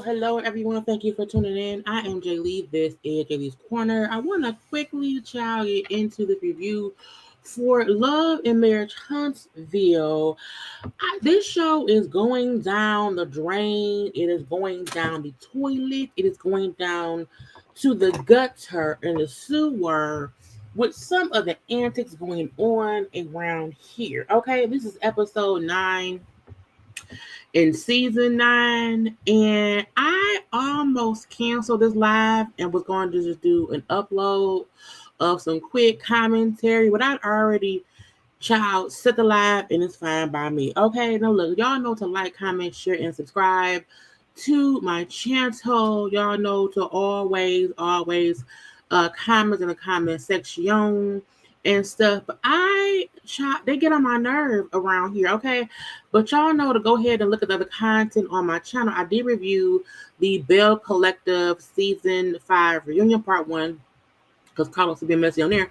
Hello, everyone. Thank you for tuning in. I am Jaylee. This is Jaylee's Corner. I want to quickly get into the review for Love and Marriage Huntsville. This show is going down the drain. It is going down the toilet. It is going down to the gutter and the sewer with some of the antics going on around here. Okay, this is episode 9 in season 9, and I almost canceled this live and was going to just do an upload of some quick commentary, but I'd already set the live, and it's fine by me. Okay, now look, y'all know to like, comment, share, and subscribe to my channel. Y'all know to always comment in the comment section and stuff. But they get on my nerve around here, okay? But y'all know to go ahead and look at the other content on my channel. I did review the Bell Collective Season 5 Reunion Part 1, because Carlos has been messy on there.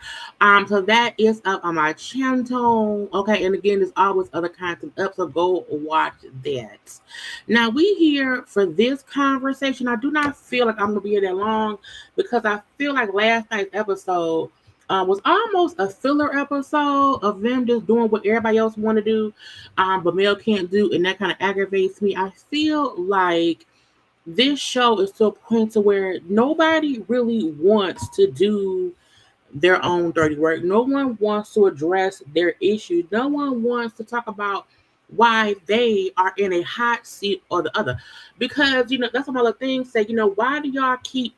So that is up on my channel, okay? And again, there's always other content up, so go watch that. Now, we here for this conversation. I do not feel like I'm going to be here that long, because I feel like last night's episode was almost a filler episode of them just doing what everybody else want to do, but Mel can't do, and that kind of aggravates me. I feel like this show is to a point to where nobody really wants to do their own dirty work. No one wants to address their issues. No one wants to talk about why they are in a hot seat or the other. Because, that's another thing. Say, why do y'all keep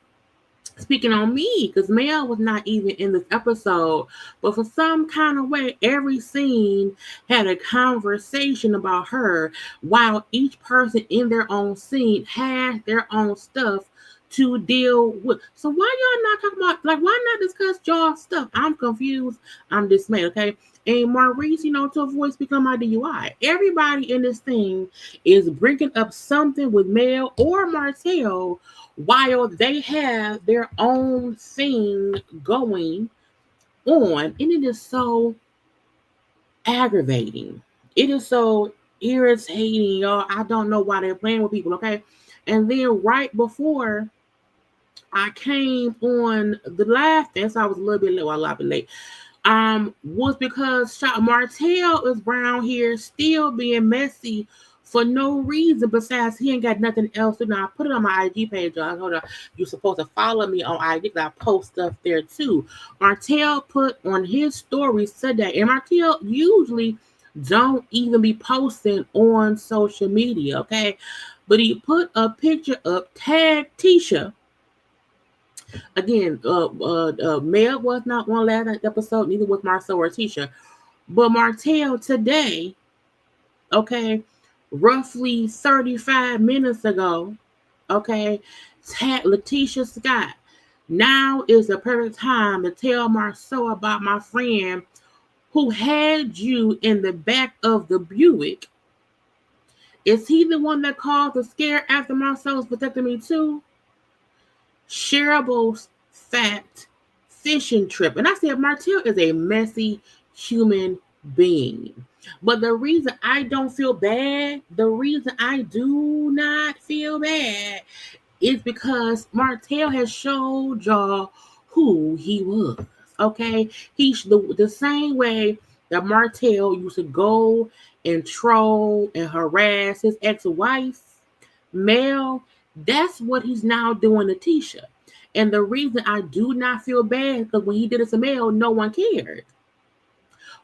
speaking on me? Because Mel was not even in this episode, but for some kind of way, every scene had a conversation about her, while each person in their own scene had their own stuff to deal with. So why y'all not talking about, why not discuss y'all stuff? I'm confused. I'm dismayed, okay? And Maurice, to avoid become my DUI. Everybody in this thing is bringing up something with Mel or Martel while they have their own thing going on. And it is so aggravating. It is so irritating, y'all. I don't know why they're playing with people, okay? And then right before I came on the live fest, I was a little bit late, was because Martell is around here still being messy for no reason besides he ain't got nothing else to do. I put it on my IG page, y'all. Hold on. You're supposed to follow me on IG because I post stuff there too. Martel put on his story today, and Martel usually don't even be posting on social media, okay? But he put a picture up, tag Tisha. Again, Mel was not on last episode, neither was Marcel or Tisha. But Martel today, okay, roughly 35 minutes ago, okay, tag Letitia Scott. Now is the perfect time to tell Marcel about my friend who had you in the back of the Buick. Is he the one that caused the scare after Marcel was protecting me too? Shareable's fat fishing trip. And I said, Martel is a messy human being. But the reason I don't feel bad, the reason I do not feel bad is because Martel has showed y'all who he was. Okay? He's the same way that Martel used to go and troll and harass his ex-wife, Mel. That's what he's now doing to Tisha. And the reason I do not feel bad is because when he did it to Mel, no one cared.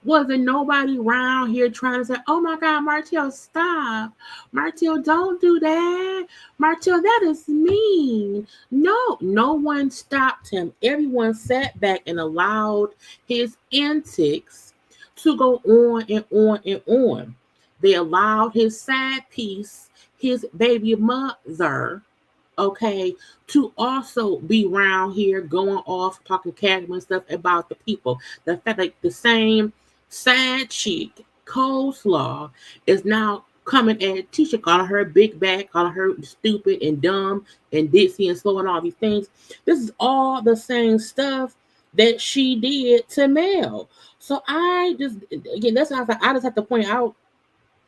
Wasn't nobody around here trying to say, oh my God, Martel, stop. Martel, don't do that. Martel, that is mean. No one stopped him. Everyone sat back and allowed his antics to go on and on and on. They allowed his side piece, his baby mother, okay, to also be around here going off, talking casual and stuff about the people. The fact that the same side chick, Coleslaw, is now coming at Tisha, calling her big back, calling her stupid and dumb and ditzy and slow and all these things. This is all the same stuff that she did to Mel. So I just, again, that's how I just have to point out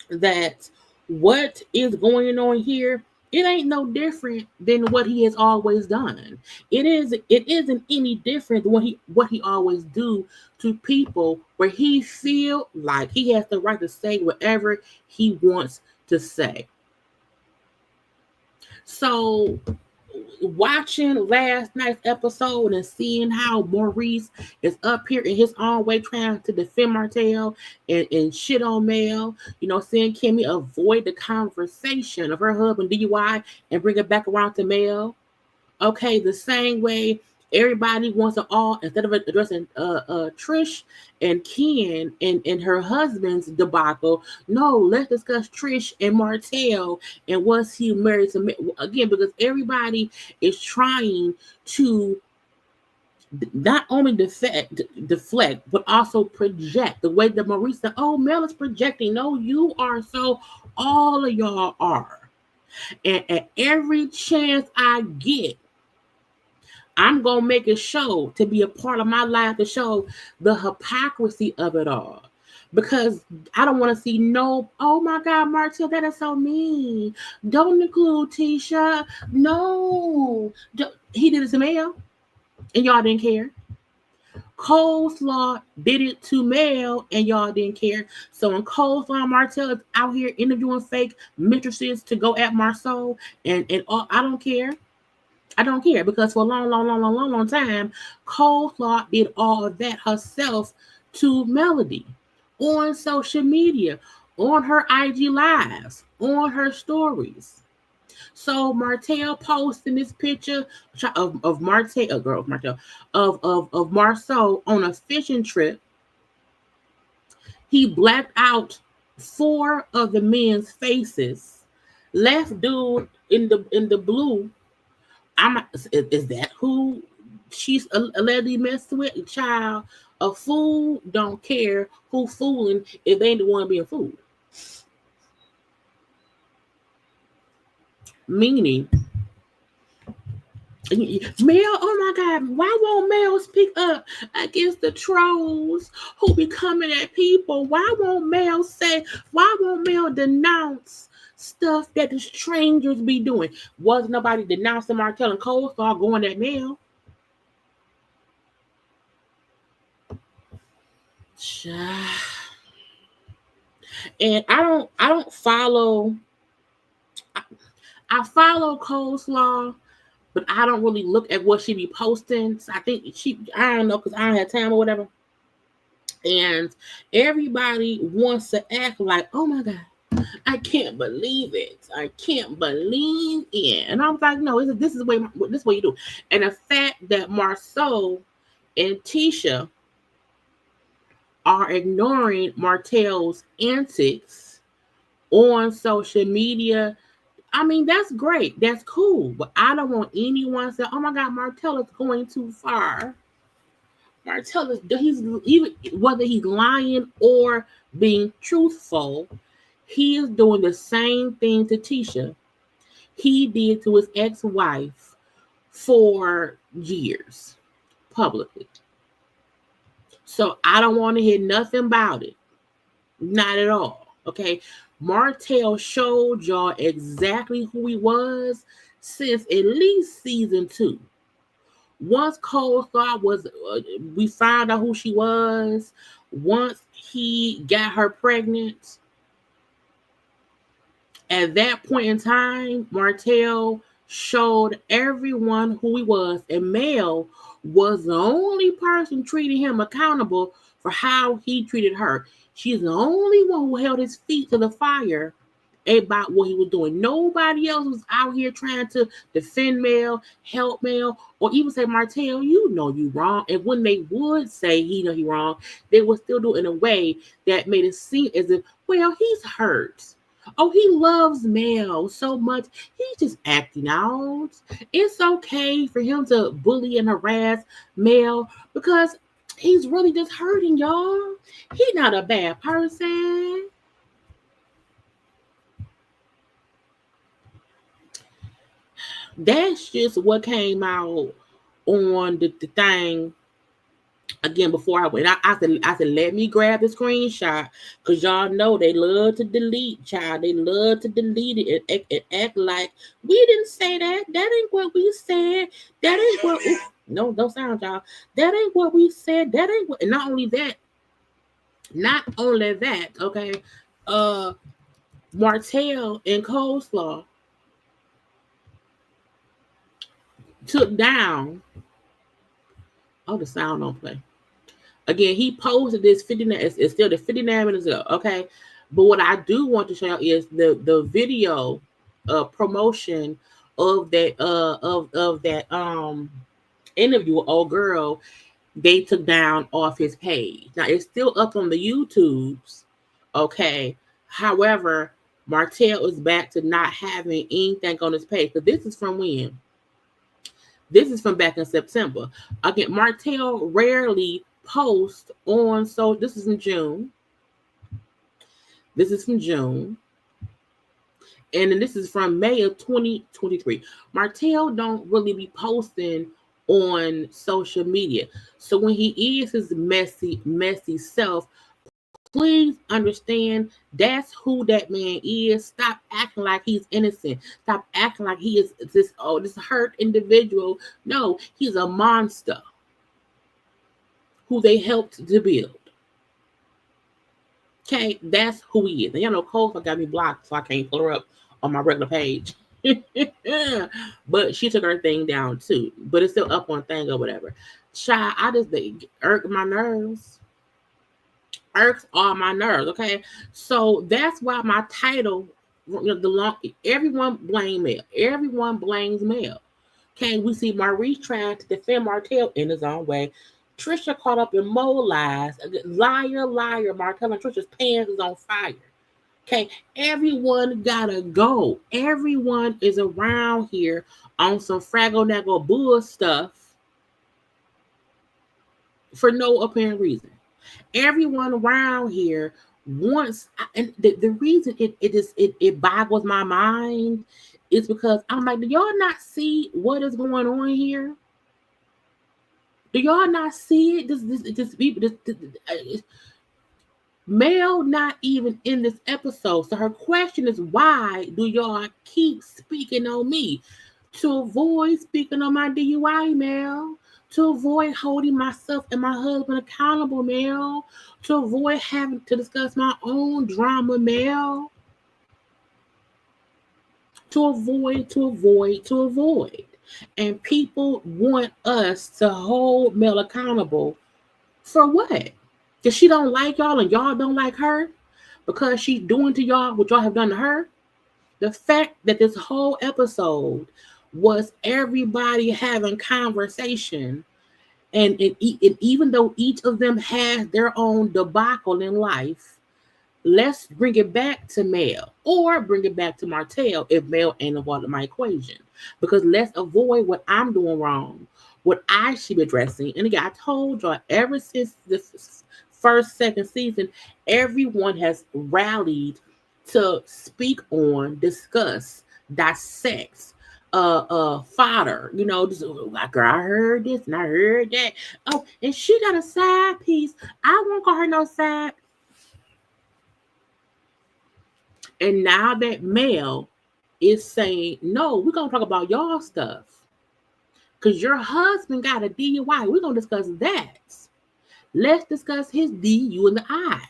that what is going on here, it ain't no different than what he has always done. It isn't any different than what he always do to people where he feel like he has the right to say whatever he wants to say. So watching last night's episode and seeing how Maurice is up here in his own way trying to defend Martel and shit on Mel, seeing Kimmy avoid the conversation of her husband DUI and bring it back around to Mel. Okay, the same way everybody wants to all, instead of addressing Trish and Ken and her husband's debacle, no, let's discuss Trish and Martel and was he married to, again, because everybody is trying to not only deflect, but also project. The way that Maurice said, oh, Mel is projecting. No, you are. So all of y'all are. And at every chance I get, I'm going to make a show to be a part of my life to show the hypocrisy of it all. Because I don't want to see oh my God, Martel, that is so mean. Don't include Tisha. No. He did it to Mel, and y'all didn't care. Coleslaw did it to Mel, and y'all didn't care. So when Coleslaw and Martel is out here interviewing fake mistresses to go at Marceau, and all, I don't care. I don't care, because for a long time, Coleslaw did all of that herself to Melody on social media, on her IG lives, on her stories. So Martel posting this picture of Martel, of Marceau on a fishing trip. He blacked out 4 of the men's faces, left dude in the blue. Is that who she's allegedly messed with? Child, a fool don't care who fooling if they ain't the one being fooled. Meaning, Mel, oh my God, why won't Mel speak up against the trolls who be coming at people? Why won't Mel denounce stuff that the strangers be doing? Was nobody denouncing Martel and Coleslaw going at Mel? And I don't follow. I follow Coleslaw, but I don't really look at what she be posting. So I think I don't know, because I don't have time or whatever. And everybody wants to act like, oh my God, I can't believe it. I can't believe it. And I'm like, no, this is what you do. And the fact that Marceau and Tisha are ignoring Martel's antics on social media, I mean, that's great. That's cool. But I don't want anyone to say, oh my God, Martel is going too far. Martel he's even whether he's lying or being truthful, he is doing the same thing to Tisha he did to his ex-wife for years publicly. So I don't want to hear nothing about it. Not at all. Okay. Martel showed y'all exactly who he was since at least season 2. Once Coleslaw was, we found out who she was. Once he got her pregnant, at that point in time, Martel showed everyone who he was, and Mel was the only person treating him accountable for how he treated her. She's the only one who held his feet to the fire about what he was doing. Nobody else was out here trying to defend Mel, help Mel, or even say, Martel, you know you wrong. And when they would say he know he wrong, they would still do it in a way that made it seem as if, well, he's hurt. Oh, he loves Mel so much. He's just acting out. It's okay for him to bully and harass Mel because he's really just hurting y'all. He's not a bad person. That's just what came out on the thing. Again, before I went, I said, let me grab the screenshot, because y'all know they love to delete, child. They love to delete it and act like we didn't say that. That ain't what we said. That ain't what. No, don't sound, y'all. That ain't what we said. That ain't what. And not only that. Okay. Martel and Coleslaw took down. Oh, the sound don't play. Again, he posted this 59. It's still the 59 minutes ago. Okay, but what I do want to show you is the video promotion of that interview with old girl. They took down off his page. Now it's still up on the YouTubes. Okay, however, Martel is back to not having anything on his page. But this is from when? This is from back in September. Again, Martel rarely post on, so this is in June. This is from June. And then this is from May of 2023. Martel don't really be posting on social media. So when he is his messy self, please understand that's who that man is. Stop acting like he's innocent. Stop acting like he is this hurt individual. No, he's a monster who they helped to build. Okay, that's who he is. And y'all know Coleslaw got me blocked, so I can't pull her up on my regular page. But she took her thing down too. But it's still up on thing or whatever. Child, I just irk my nerves. Irks all my nerves. Okay, so that's why my title, everyone blame Mel. Everyone blames Mel. Okay, we see Maurice trying to defend Martel in his own way. Trisha caught up in more lies. Liar, Martel and Trisha's pants is on fire. Okay, everyone gotta go. Everyone is around here on some Fraggle bull stuff for no apparent reason. Everyone around here wants, and the reason it boggles my mind is because I'm like, do y'all not see what is going on here? Do y'all not see it? Mel not even in this episode. So her question is, why do y'all keep speaking on me? To avoid speaking on my DUI, Mel. to avoid holding myself and my husband accountable, Mel, to avoid having to discuss my own drama, Mel, to avoid. And people want us to hold Mel accountable for what? Because she don't like y'all and y'all don't like her? Because she's doing to y'all what y'all have done to her? The fact that this whole episode was everybody having conversation, and even though each of them has their own debacle in life, let's bring it back to Mel or bring it back to Martell if Mel ain't involved in my equation. Because let's avoid what I'm doing wrong, what I should be addressing. And again, I told y'all ever since the second season, everyone has rallied to speak on, discuss, dissect, fodder. Like, girl, I heard this and I heard that. Oh, and she got a side piece. I won't call her no side. And now that Mel is saying, no, we're going to talk about y'all stuff. Because your husband got a DUI. We're going to discuss that. Let's discuss his D, U, and the I.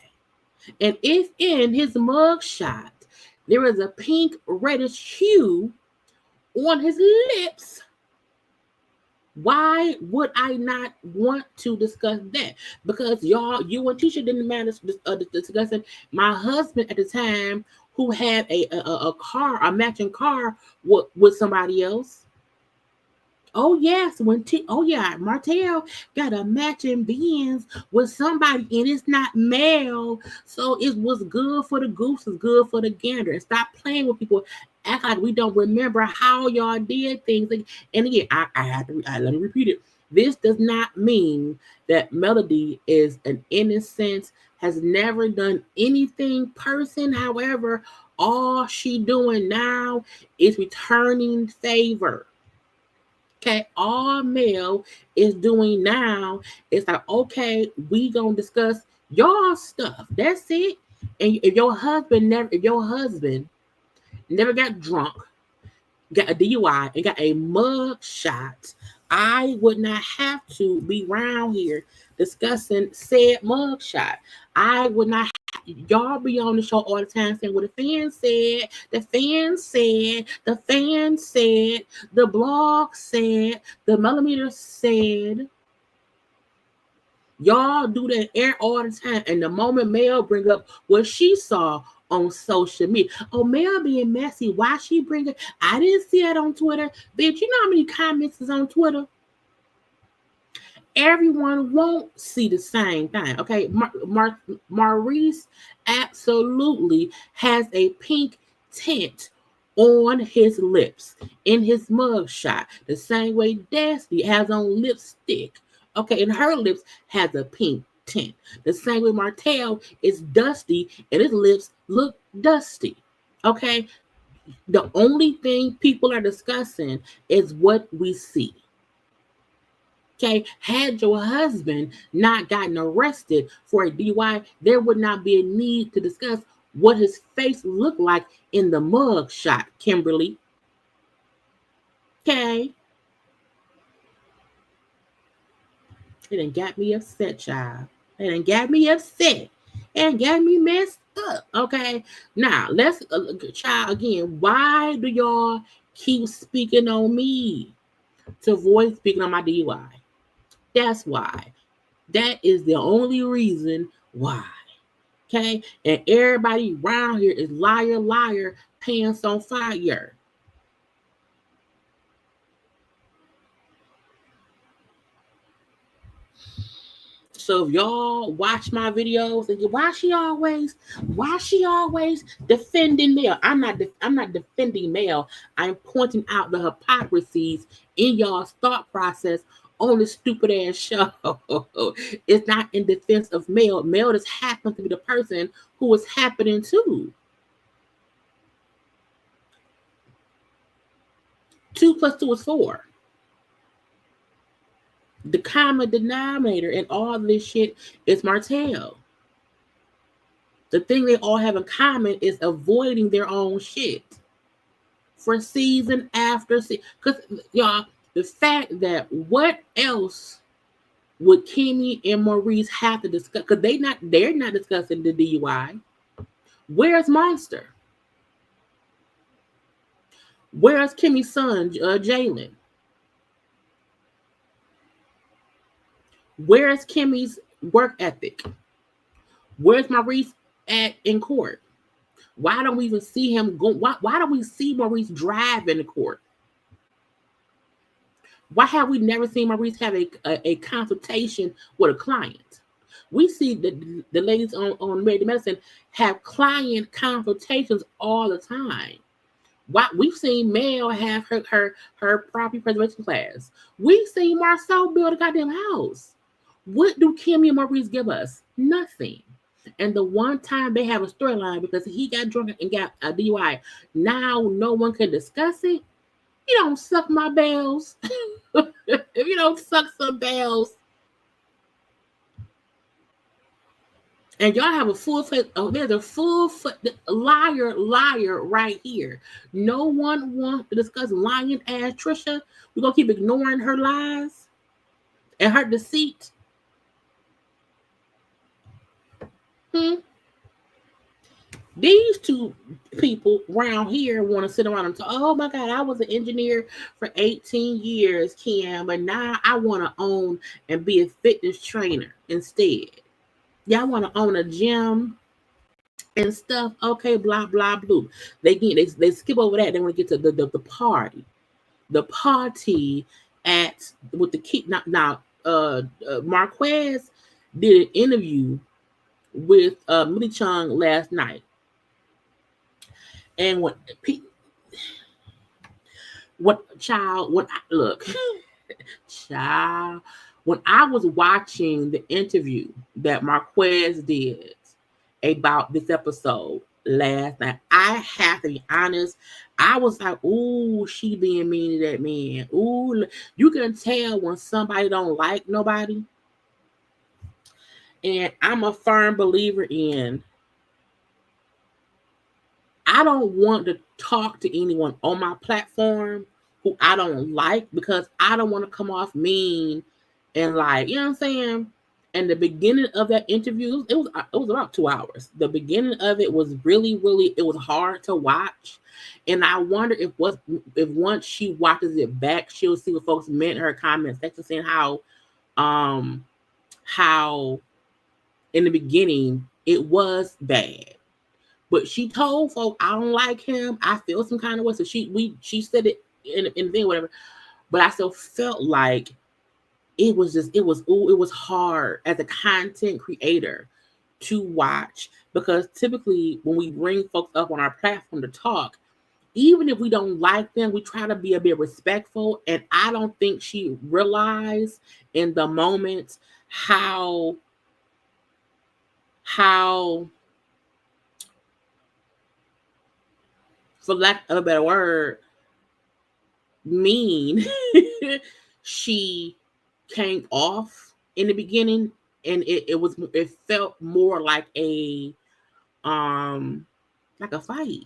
And if in his mugshot there is a pink reddish hue on his lips, why would I not want to discuss that? Because you and Tisha didn't manage discussing my husband at the time who had a car, a matching car with somebody else. Oh yes, Martel got a matching Benz with somebody, and it's not Mel. So it was good for the goose, is good for the gander. And stop playing with people. Act like we don't remember how y'all did things. And again, let me repeat it. This does not mean that Melody is an innocent, has never done anything person. However, all she doing now is returning favor. Okay, all Mel is doing now is like, okay, we gonna discuss y'all stuff. That's it. And if your husband never got drunk, got a DUI, and got a mug shot, I would not have to be around here discussing said mug shot. I would not. Y'all be on the show all the time saying what the fans said, the blog said, the millimeter said. Y'all do that air all the time. And the moment Mel bring up what she saw on social media, oh, Mel being messy, why she bring it? I didn't see it on Twitter. Bitch, you know how many comments is on Twitter? Everyone won't see the same thing. Okay, Maurice absolutely has a pink tint on his lips in his mugshot, the same way Destiny has on lipstick. Okay, and her lips has a pink tint. The same way Martel is dusty and his lips look dusty. Okay, the only thing people are discussing is what we see. Okay, had your husband not gotten arrested for a DUI, there would not be a need to discuss what his face looked like in the mug shot, Kimberly. Okay. It done got me upset, child. It done got me upset and got me messed up. Okay. Now, let's, child, again, why do y'all keep speaking on me to avoid speaking on my DUI? That's why. That is the only reason why. Okay? And everybody around here is liar, pants on fire. So if y'all watch my videos and why she always defending Mel? I'm not defending Mel. I'm pointing out the hypocrisies in y'all's thought process on this stupid ass show. It's not in defense of Mel. Mel just happens to be the person who is happening to. 2 + 2 is 4. The common denominator in all this shit is Martell. The thing they all have in common is avoiding their own shit for season after season. Because y'all, the fact that what else would Kimmy and Maurice have to discuss? Because they're not discussing the DUI. Where's Monster? Where's Kimmy's son, Jalen? Where's Kimmy's work ethic? Where's Maurice at in court? Why don't we even see him go? Why don't we see Maurice drive in the court? Why have we never seen Maurice have a consultation with a client? We see the ladies on Married to Medicine have client consultations all the time. Why we've seen Mel have her property preservation class. We've seen Marcel build a goddamn house. What do Kimmy and Maurice give us? Nothing. And the one time they have a storyline because he got drunk and got a DUI, now no one can discuss it. You don't suck my bells. If you don't suck some bells. And y'all have a full face. Oh, there's a full liar right here. No one wants to discuss lying ass Trisha. We're going to keep ignoring her lies and her deceit. These two people around here want to sit around and talk, oh my God, I was an engineer for 18 years, Kim, but now I want to own and be a fitness trainer instead. Y'all want to own a gym and stuff. Okay, blah, blah, blue. They skip over that. They want to get to the party. The party at with the kid. Now, Marquez did an interview with Millie Chung last night. And when I was watching the interview that Marquez did about this episode last night, I have to be honest, I was like, ooh, she being mean to that man. Ooh, you can tell when somebody don't like nobody. And I'm a firm believer in, I don't want to talk to anyone on my platform who I don't like because I don't want to come off mean and like, you know what I'm saying? And the beginning of that interview, it was about 2 hours. The beginning of it was really, it was hard to watch. And I wonder if once she watches it back, she'll see what folks meant in her comment section, saying how in the beginning it was bad. But she told folk, I don't like him. I feel some kind of way. So she said it in the thing, whatever. But I still felt like it was hard as a content creator to watch, because typically when we bring folks up on our platform to talk, even if we don't like them, we try to be a bit respectful. And I don't think she realized in the moment how for lack of a better word, mean she came off in the beginning, and it felt more like a fight,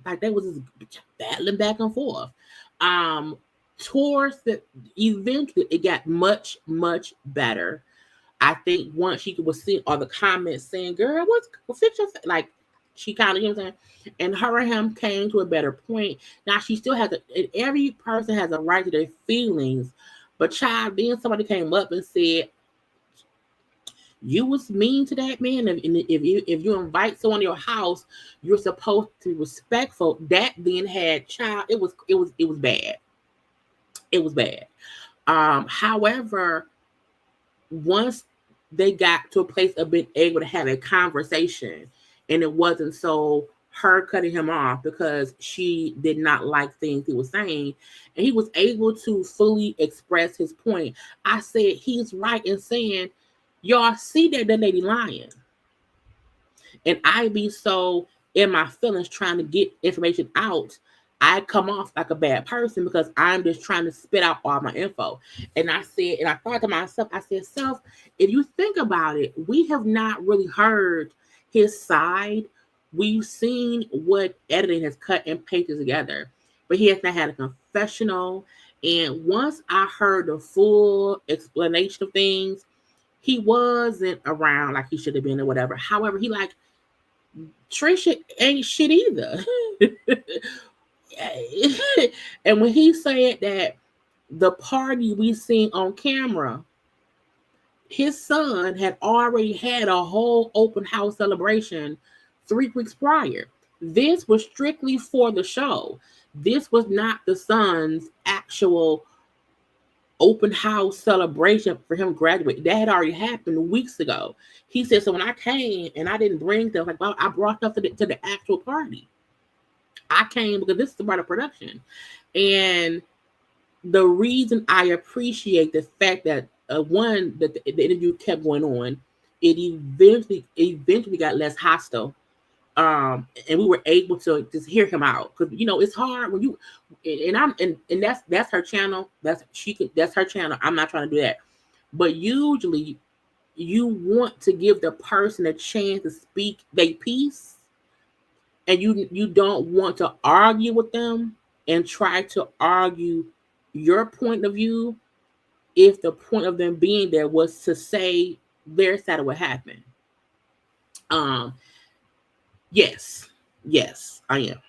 like they was just battling back and forth. Towards the eventually it got much better. I think once she was seeing all the comments saying, "Girl, fix your face," like she kind of, you know what I'm saying, and her and him came to a better point. Now she still has every person has a right to their feelings. But child, then somebody came up and said, you was mean to that man. And if you invite someone to your house, you're supposed to be respectful. That then had child, it was bad. It was bad. However, once they got to a place of being able to have a conversation, and it wasn't so her cutting him off because she did not like things he was saying, and he was able to fully express his point. I said he's right in saying, y'all see that lady lying, and I be so in my feelings trying to get information out, I come off like a bad person because I'm just trying to spit out all my info. And I said, and I thought to myself, I said, Self, if you think about it, we have not really heard his side. We've seen what editing has cut and pasted together, but he has not had a confessional, And once I heard the full explanation of things, he wasn't around like he should have been or whatever. However, he like, Trisha ain't shit either. And when he said that the party we seen on camera, his son had already had a whole open house celebration 3 weeks prior. This was strictly for the show. This was not the son's actual open house celebration for him graduating. That had already happened weeks ago. He said, so when I came and I didn't bring stuff, like, well, I brought stuff to the actual party. I came because this is part of production. And the reason I appreciate the fact that one, that the interview kept going on, it eventually got less hostile. And we were able to just hear him out, because it's hard when you and that's her channel. That's her channel. I'm not trying to do that, but usually you want to give the person a chance to speak their piece, and you don't want to argue with them and try to argue your point of view if the point of them being there was to say their side of what happened. Yes, I am.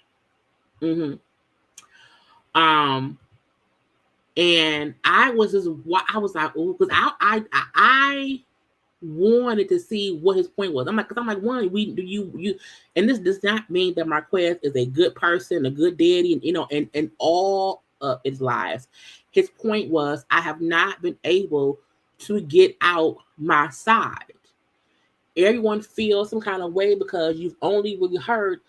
And I was like, oh, because I wanted to see what his point was. I'm like, one, you, and this does not mean that Marquez is a good person, a good daddy, and all of his lies. His point was, I have not been able to get out my side. Everyone feels some kind of way because you've only really heard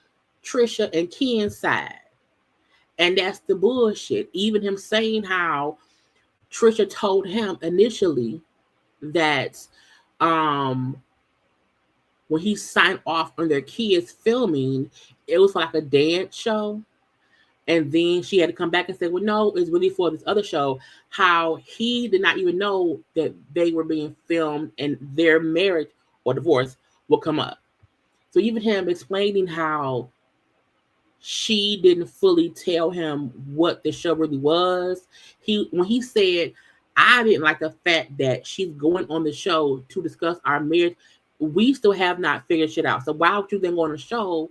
Trisha and Ken's side. And that's the bullshit. Even him saying how Trisha told him initially that when he signed off on their kids filming, it was like a dance show. And then she had to come back and say, well, no, it's really for this other show. How he did not even know that they were being filmed and their marriage or divorce will come up. So even him explaining how she didn't fully tell him what the show really was. When he said, I didn't like the fact that she's going on the show to discuss our marriage, we still have not figured shit out. So why would you then go on the show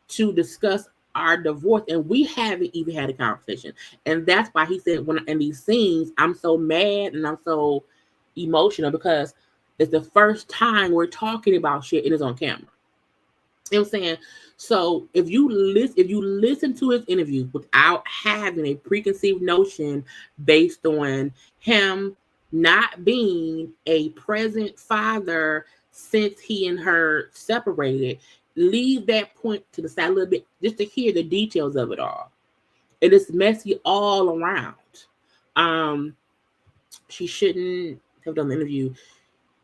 to discuss our divorce? And we haven't even had a conversation. And that's why he said, when in these scenes, I'm so mad and I'm so emotional, because it's the first time we're talking about shit and it's on camera. You know what I'm saying? So if you listen to his interview without having a preconceived notion based on him not being a present father since he and her separated, leave that point to the side a little bit just to hear the details of it all. It is messy all around. She shouldn't have done the interview.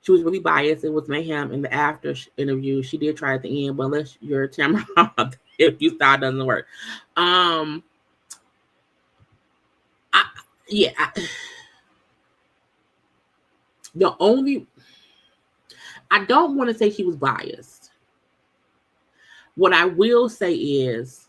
She was really biased. It was mayhem in the after interview. She did try at the end, but unless your camera if you style doesn't work. I don't want to say she was biased. What I will say is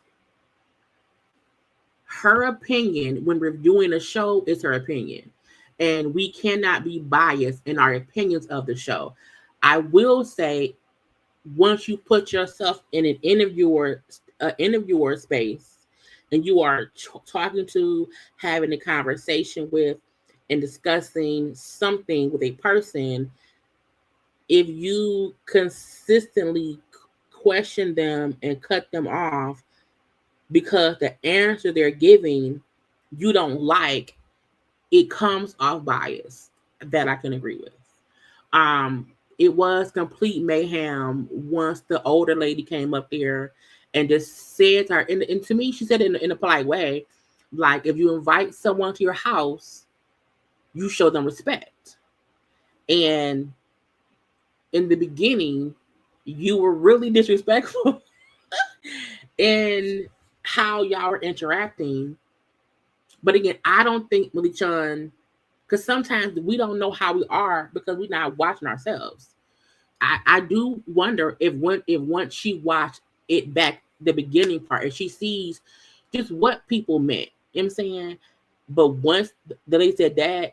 her opinion when reviewing a show is her opinion. And we cannot be biased in our opinions of the show. I will say, once you put yourself in an interviewer space and you are talking to, having a conversation with, and discussing something with a person, if you consistently question them and cut them off because the answer they're giving you don't like, it comes off bias. That I can agree with. It was complete mayhem once the older lady came up there and just said to her, and to me, she said it in a polite way, like, if you invite someone to your house, you show them respect. And in the beginning, you were really disrespectful in how y'all were interacting. But again, I don't think Millie Chun, because sometimes we don't know how we are because we're not watching ourselves. I do wonder if once she watched it back, the beginning part, and she sees just what people meant, you know what I'm saying? But once the lady said that,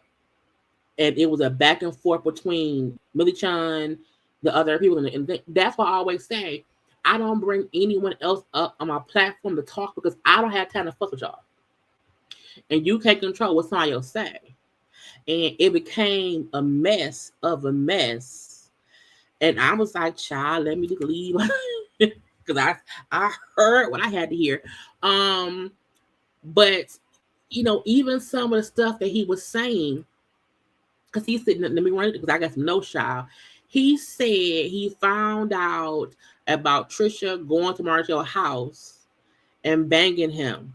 and it was a back and forth between Millie Chan, the other people, and that's why I always say I don't bring anyone else up on my platform to talk because I don't have time to fuck with y'all. And you can't control what somebody else say. And it became a mess of a mess. And I was like, child, let me just leave. Because I heard what I had to hear. But even some of the stuff that he was saying, because he said, let me run it because I got some no child. He said he found out about Trisha going to Martel's house and banging him.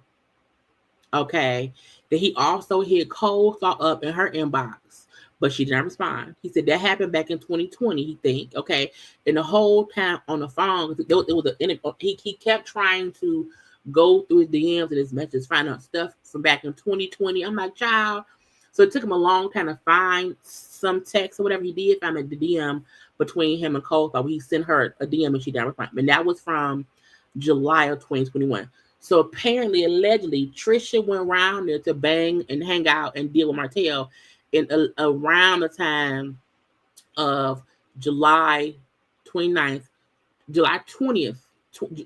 Okay. That he also hit coleslaw up in her inbox, but she didn't respond. He said that happened back in 2020, he think. Okay. And the whole time on the phone, he kept trying to go through his DMs and his messages, find out stuff from back in 2020. I'm like, child. So it took him a long time to find some text or whatever he did, find the DM between him and Coleslaw. He sent her a DM and she didn't respond. And that was from July of 2021. So apparently, allegedly, Trisha went around there to bang and hang out and deal with Martel around the time of July 29th, July 20th,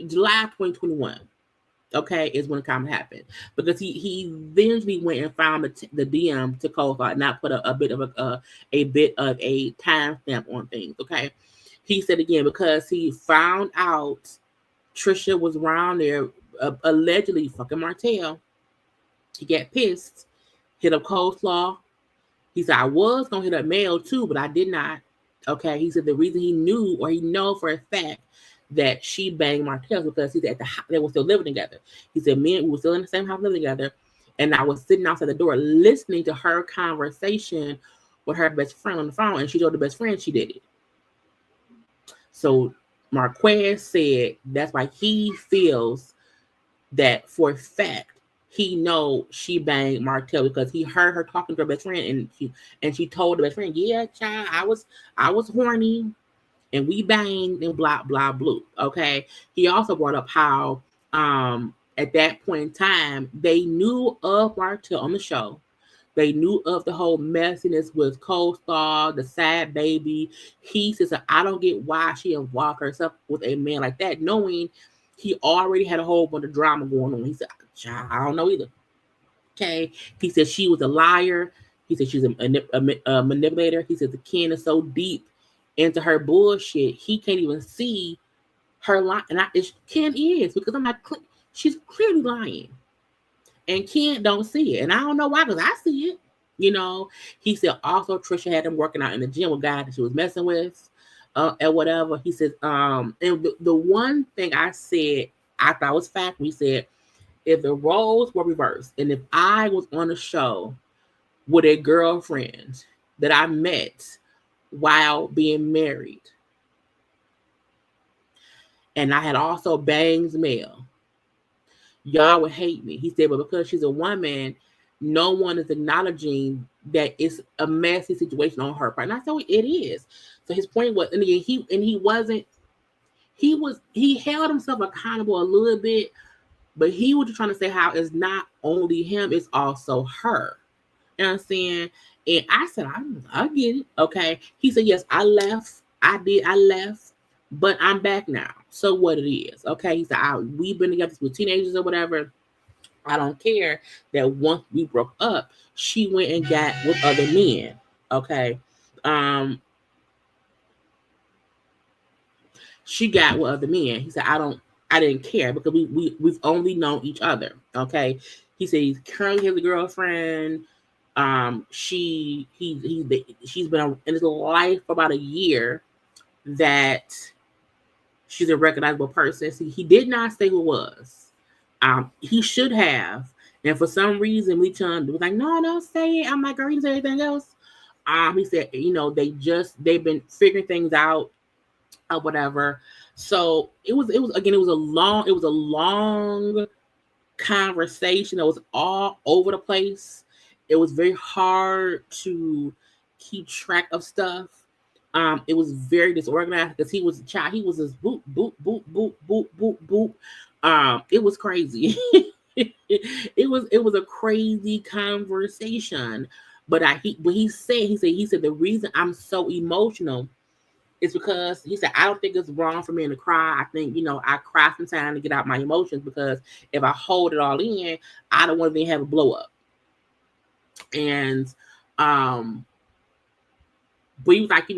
July 2021. Okay, is when the comment happened because he eventually went and found the DM to Coleslaw and not put a bit of a timestamp on things. Okay, he said again because he found out Trisha was around there. Allegedly fucking Martel. He got pissed, hit up Coleslaw. He said, I was going to hit up Mel too, but I did not. Okay. He said the reason he knew or he know for a fact that she banged Martel because he said they were still living together. He said, we were still in the same house living together. And I was sitting outside the door listening to her conversation with her best friend on the phone. And she told the best friend she did it. So Marquez said that's why he feels that for a fact he know she banged Martel because he heard her talking to her best friend and she told the best friend, yeah, child, I was horny and we banged and blah blah blah. Okay. He also brought up how at that point in time they knew of Martel on the show. They knew of the whole messiness with Coleslaw, the sad baby. He says, I don't get why she involved herself with a man like that, knowing he already had a whole bunch of drama going on. He said, I don't know either. Okay. He said she was a liar. He said she's a manipulator. He said the Ken is so deep into her bullshit, he can't even see her lie. And Ken is, because I'm like, she's clearly lying. And Ken don't see it. And I don't know why, because I see it. He said also Trisha had him working out in the gym with guys that she was messing with. And whatever. He says, and the one thing I said, I thought was fact, we said, if the roles were reversed, and if I was on a show with a girlfriend that I met while being married, and I had also banged Mel, y'all would hate me. He said, but because she's a woman, no one is acknowledging that it's a messy situation on her part. And I said, well, it is. So his point was, and again, he held himself accountable a little bit, but he was just trying to say how it's not only him, it's also her. You know what I'm saying? And I said, I get it. Okay. He said, yes, I left. I left, but I'm back now. So what it is. Okay. He said, we've been together with teenagers or whatever. I don't care that once we broke up, she went and got with other men. Okay. She got with other men. He said, I didn't care because we've only known each other. Okay. He said he's currently has a girlfriend. She's been in his life for about a year that she's a recognizable person. See, he did not say who it was. He should have. And for some reason, we was like, no, don't say it. I'm like, girl, you say anything else? He said, they've been figuring things out or whatever. So it was a long conversation that was all over the place. It was very hard to keep track of stuff. It was very disorganized because he was just boop, boop, boop, boop, boop, boop, boop. It was crazy. It it was a crazy conversation. But he said the reason I'm so emotional is because he said I don't think it's wrong for me to cry. I think I cry sometimes to get out my emotions, because if I hold it all in, I don't want to have a blow up. And but he was like,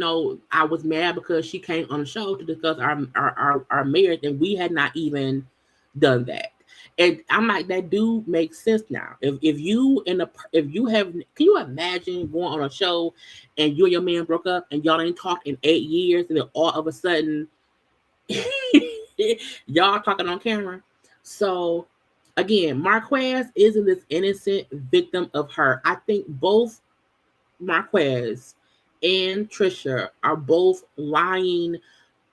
I was mad because she came on the show to discuss our marriage, and we had not even done that. And I'm like, that dude makes sense now. If you can you imagine going on a show and you and your man broke up and y'all ain't talked in 8 years, and then all of a sudden y'all talking on camera? So again, Marquez isn't this innocent victim of her. I think both Marquez and Trisha are both lying,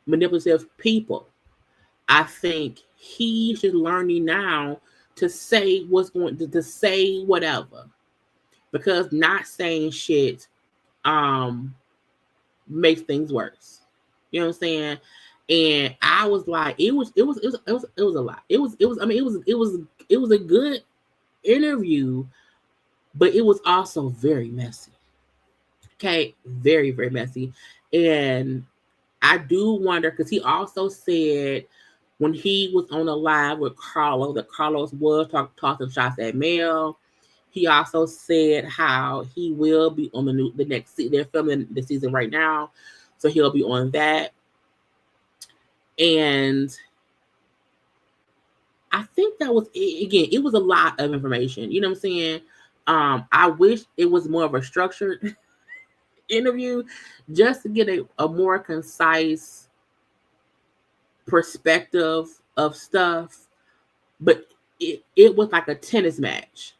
manipulative people. I think he's just learning now to say what's going to say whatever, because not saying shit makes things worse. You know what I'm saying? And I was like, it was a lot. It was a good interview, but it was also very messy. Okay, very, very messy. And I do wonder, because he also said when he was on a live with Carlos, that Carlos was talking shots at Mel. He also said how he will be on the next season. They're filming the season right now, so he'll be on that. And I think that was, again, it was a lot of information. You know what I'm saying? I wish it was more of a structured interview, just to get a more concise perspective of stuff. But it was like a tennis match,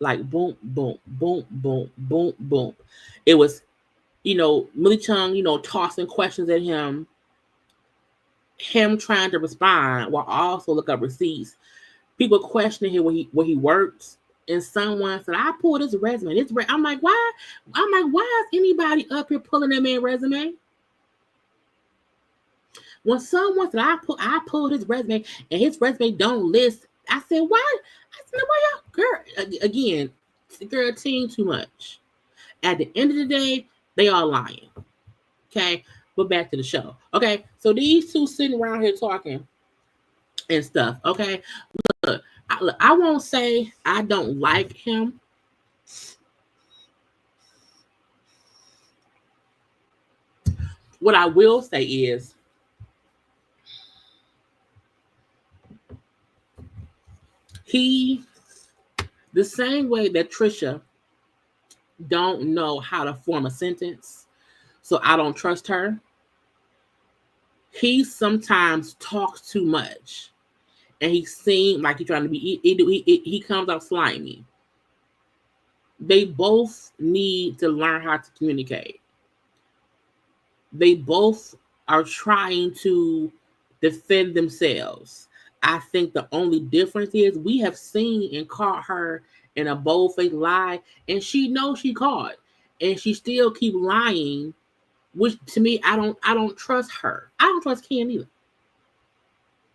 like boom, boom, boom, boom, boom, boom. It was, Millie Chung, tossing questions at him trying to respond while also look up receipts. People questioning him where he works. And someone said, I pulled his resume. I'm like, why? Why is anybody up here pulling that man's resume? When someone said, I pulled his resume and his resume don't list, I said, why? I said, why y'all, girl? Again, girl, team too much. At the end of the day, they all lying. Okay, but back to the show. Okay, so these two sitting around here talking and stuff. Okay, look, I won't say I don't like him. What I will say is, the same way that Trisha don't know how to form a sentence, so I don't trust her. He sometimes talks too much, and he seems like he's trying to be. He comes out slimy. They both need to learn how to communicate. They both are trying to defend themselves. I think the only difference is we have seen and caught her in a bold-faced lie, and she knows she caught, and she still keep lying, which to me, I don't trust her. I don't trust Ken either.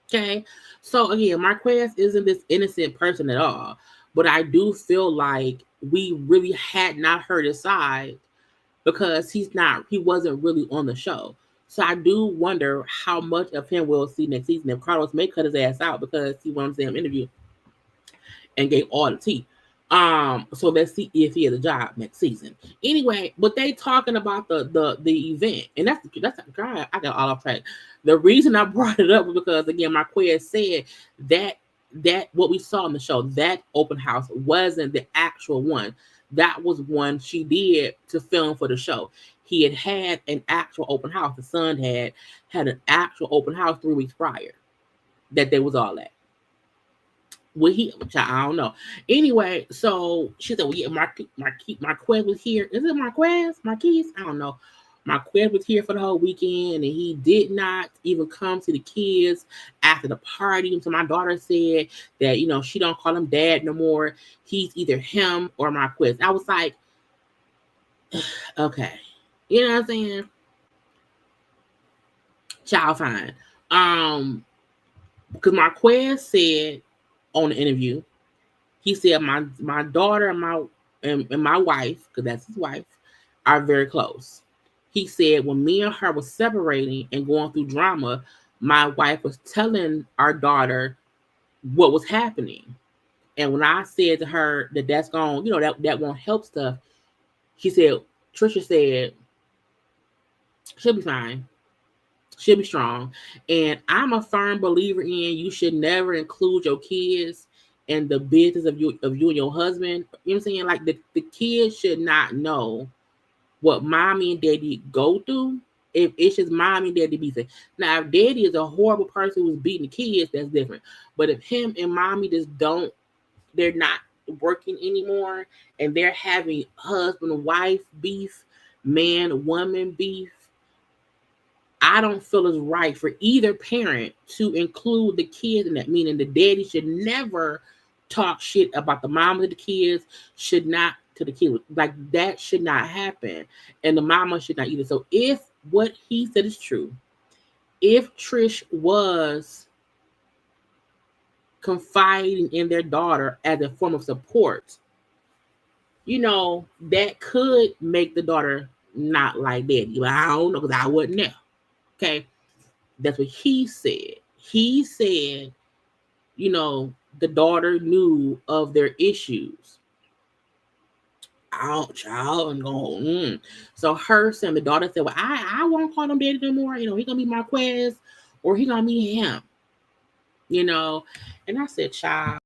Okay, so again, Marquez isn't this innocent person at all, but I do feel like we really had not heard his side, because he wasn't really on the show. So I do wonder how much of him we'll see next season. If Carlos may cut his ass out because he wants to interview and gave all the tea. So let's see if he has a job next season. Anyway, but they talking about the event, and that's God, I got all off track. The reason I brought it up was because, again, Marquez said that what we saw in the show, that open house wasn't the actual one. That was one she did to film for the show. He had an actual open house. The son had an actual open house 3 weeks prior that they was all at. Well, I don't know. Anyway, so she said, well, yeah, Marquez was here. Is it Marquez? Marquez? I don't know. Marquez was here for the whole weekend, and he did not even come to the kids after the party. So my daughter said that, she don't call him dad no more. He's either him or Marquez. I was like, okay. You know what I'm saying? Child fine. Because Marquez said on the interview, He said my daughter and my wife, because that's his wife, are very close. He said when me and her was separating and going through drama, my wife was telling our daughter what was happening. And when I said to her that that's going, that won't help stuff, Trisha said, she'll be fine. She'll be strong. And I'm a firm believer in you should never include your kids in the business of you and your husband. You know what I'm saying? Like the kids should not know what mommy and daddy go through. If it's just mommy and daddy beating. Now, if daddy is a horrible person who's beating the kids, that's different. But if him and mommy they're not working anymore and they're having husband-wife beef, man-woman beef, I don't feel it's right for either parent to include the kids in that. Meaning the daddy should never talk shit about the mom of the kids, should not to the kids. Like that should not happen. And the mama should not either. So if what he said is true, if Trish was confiding in their daughter as a form of support, that could make the daughter not like daddy. But I don't know because I wasn't there. Okay. That's what he said. He said, the daughter knew of their issues. Oh, child, and go. So her son, the daughter said, well, I won't call him daddy no more. He gonna be Marquez or he gonna be him. And I said, child,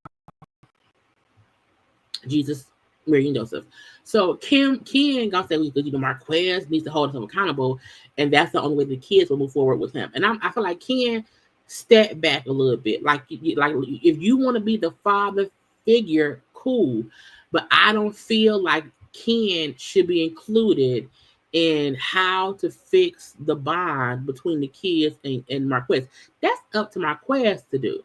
Jesus, Mary, and Joseph. So Ken gonna say, Marquez needs to hold himself accountable, and that's the only way the kids will move forward with him. And I feel like Ken step back a little bit. Like if you want to be the father figure, cool, but I don't feel like Ken should be included in how to fix the bond between the kids and Marquez. That's up to Marquez to do.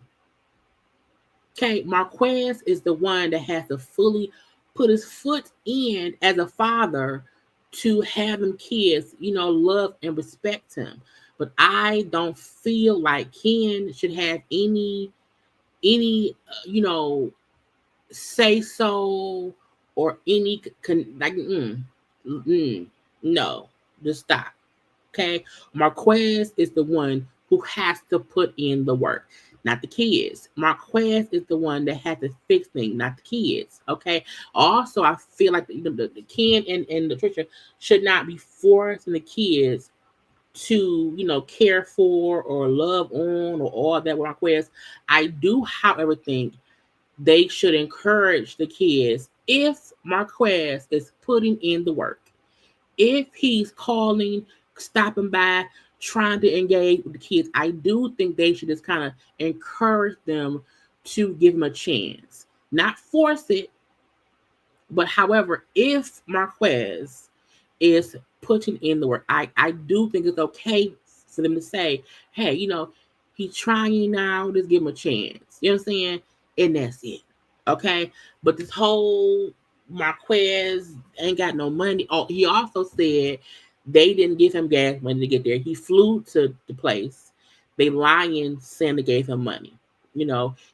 Okay, Marquez is the one that has to fully put his foot in as a father to have them kids, love and respect him. But I don't feel like Ken should have any say so or any no, just stop. Okay, Marquez is the one who has to put in the work, not the kids. Marquez is the one that has to fix things, not the kids. Okay. Also, I feel like the Ken and the Trisha should not be forcing the kids to care for or love on or all that with Marquez. I do, however, think they should encourage the kids if Marquez is putting in the work. If he's calling, stopping by, trying to engage with the kids, I do think they should just kind of encourage them to give him a chance. Not force it, but however, if Marquez is putting in the work, I do think it's okay for them to say, hey, he's trying now, just give him a chance. You know what I'm saying? And that's it. Okay? But this whole Marquez ain't got no money. Oh, he also said they didn't give him gas money to get there. He flew to the place. They lying saying they gave him money.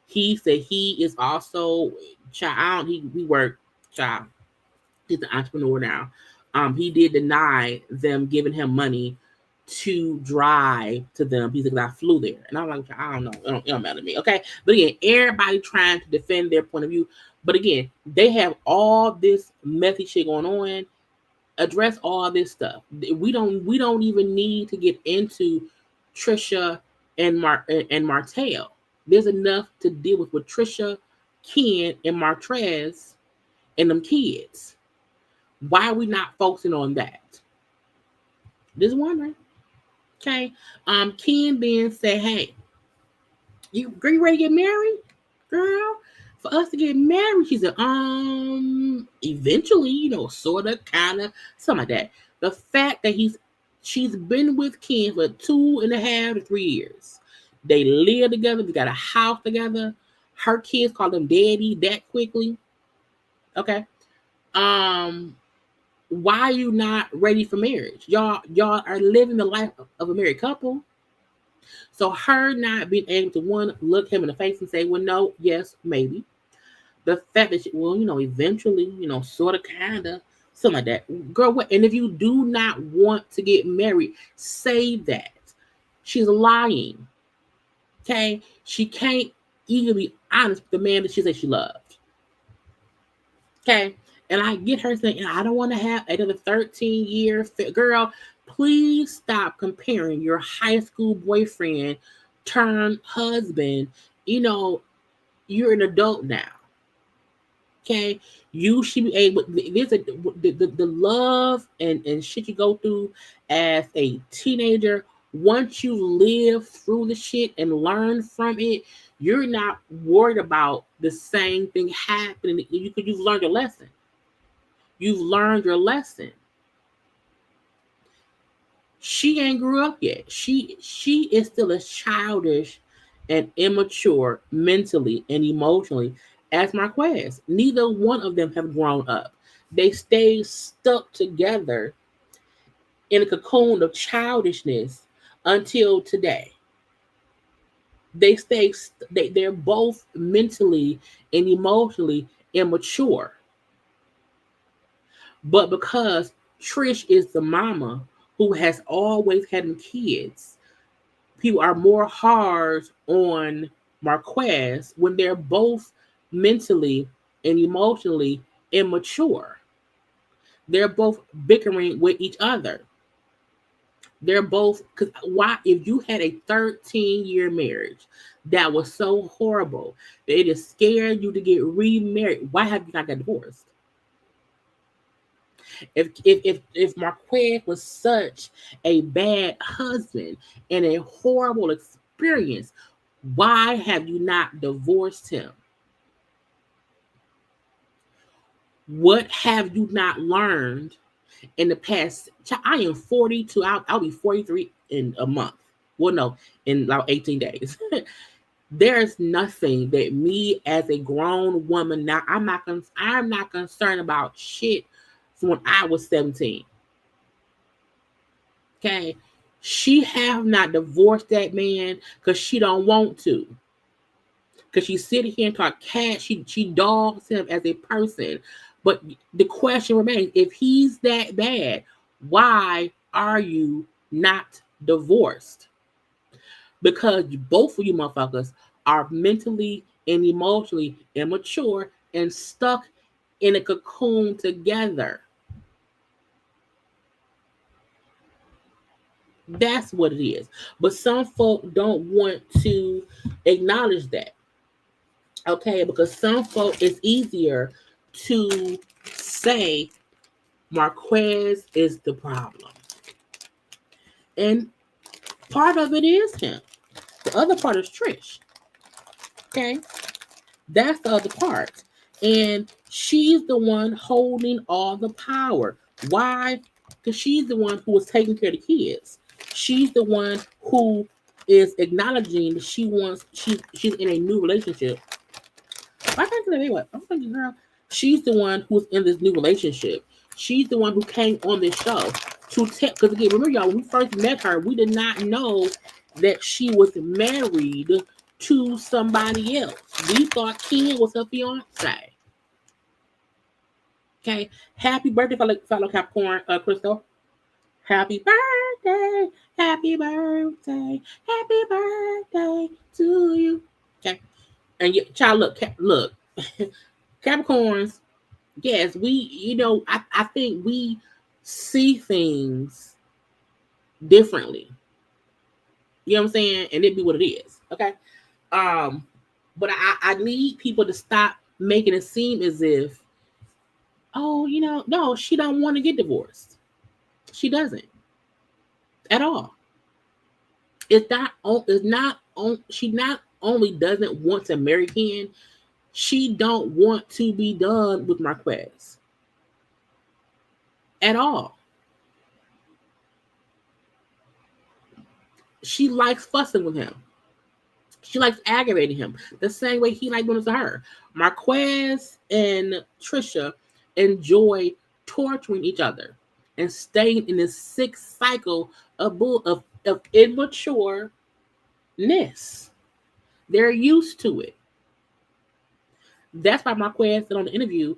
He said he is also child. He worked child. He's an entrepreneur now. He did deny them giving him money to drive to them. He said, I flew there. And I'm like, I don't know. It don't matter to me. Okay. But again, everybody trying to defend their point of view. But again, they have all this messy shit going on. Address all this stuff. We don't even need to get into Trisha and Martel. There's enough to deal with Trisha, Ken, and Marquez and them kids. Why are we not focusing on that? Just wondering. Okay. Ken then said, hey, you ready to get married, girl? For us to get married, she said, eventually, sort of, kind of, something like that. The fact that she's been with Ken for 2.5 to 3 years. They live together. They got a house together. Her kids call them daddy that quickly. Okay. Why are you not ready for marriage? Y'all are living the life of a married couple. So her not being able to, one, look him in the face and say, well, no, yes, maybe. The fact that, eventually, sort of, kind of, something like that. Girl, what? And if you do not want to get married, say that. She's lying. Okay? She can't even be honest with the man that she said she loved. Okay? And I get her saying, I don't want to have another 13-year girl. Please stop comparing your high school boyfriend turned husband. You're an adult now. Okay, you should be able. There's the love and shit you go through as a teenager. Once you live through the shit and learn from it, you're not worried about the same thing happening. You've learned your lesson. You've learned your lesson. She ain't grew up yet. She is still as childish and immature mentally and emotionally as Marquez. Neither one of them have grown up. They stay stuck together in a cocoon of childishness until today. They're both mentally and emotionally immature. But because Trish is the mama who has always had kids, people are more hard on Marquez when they're both mentally and emotionally immature. They're both bickering with each other. They're both, because why, if you had a 13-year marriage that was so horrible that it is scared you to get remarried, why have you not got divorced? If Marquez was such a bad husband and a horrible experience, why have you not divorced him? What have you not learned in the past? I am 42. I'll be 43 in a month. Well, no, in about 18 days. There's nothing that me as a grown woman now. I'm not concerned about shit from when I was 17. Okay, she have not divorced that man because she don't want to. Because she sit here and talk cash, she dogs him as a person. But the question remains: if he's that bad, why are you not divorced? Because both of you motherfuckers are mentally and emotionally immature and stuck in a cocoon together. That's what it is. But some folk don't want to acknowledge that. Okay, because some folk, it's easier to say Marquez is the problem. And part of it is him. The other part is Trish. Okay? That's the other part. And she's the one holding all the power. Why? Because she's the one who was taking care of the kids. She's the one who is acknowledging that she's in a new relationship. I can't say what. I'm thinking, girl, she's the one who's in this new relationship. She's the one who came on this show to tell. Because again, remember y'all, when we first met her, we did not know that she was married to somebody else. We thought Ken was her fiance. Okay, happy birthday, fellow Capricorn, Crystal. Happy birthday, happy birthday, happy birthday to you. Okay, and child, look, Capricorns. Yes, I think we see things differently. You know what I'm saying? And it be what it is. Okay. But I need people to stop making it seem as if, oh, no, she don't want to get divorced. She doesn't at all. She not only doesn't want to marry Ken, she don't want to be done with Marquez at all. She likes fussing with him. She likes aggravating him the same way he liked doing it to her. Marquez and Trisha enjoy torturing each other and staying in this sick cycle of immatureness. They're used to it. That's why Marquez said on the interview,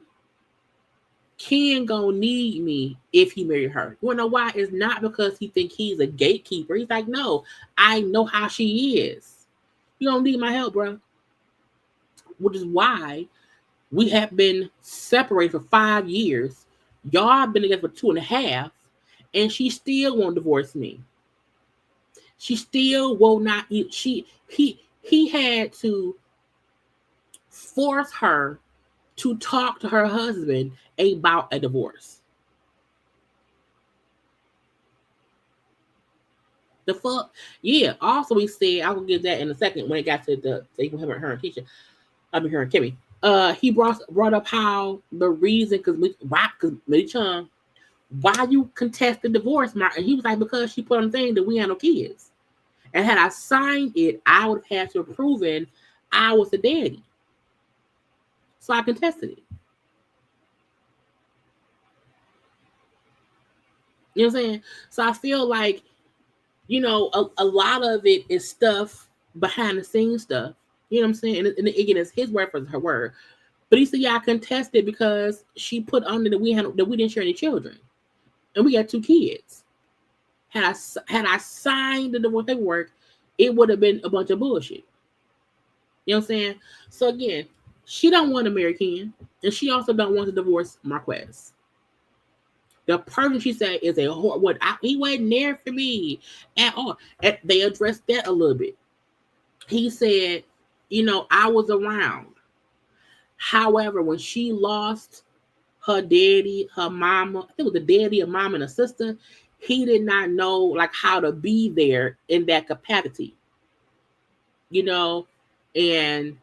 Ken gonna need me if he marry her. You wanna know why? It's not because he think he's a gatekeeper. He's like, no, I know how she is. You don't need my help, bro. Which is why we have been separated for 5 years. Y'all been together for 2.5, and she still won't divorce me. She still will not. He had to force her to talk to her husband about a divorce. The fuck? Yeah. Also, he said, I will get that in a second when it got to the her and Tisha. I mean, her and Kimmy. He brought up how the reason, because Chung, why you contest the divorce, Martin? He was like, because she put on the thing that we had no kids. And had I signed it, I would have had to have proven I was the daddy. So I contested it. You know what I'm saying? So I feel like, a lot of it is stuff behind the scenes stuff. You know what I'm saying? And again, it's his word for her word. But he said, yeah, I contested because she put under that we didn't share any children. And we got 2 kids. Had I signed the divorce paperwork, it would have been a bunch of bullshit. You know what I'm saying? So again, she don't want to marry Ken, and she also don't want to divorce Marquez. The person she said is a whore. He wasn't there for me at all. They addressed that a little bit. He said, I was around. However, when she lost her daddy, her mama, I think it was the daddy, a mom, and a sister, he did not know like how to be there in that capacity. And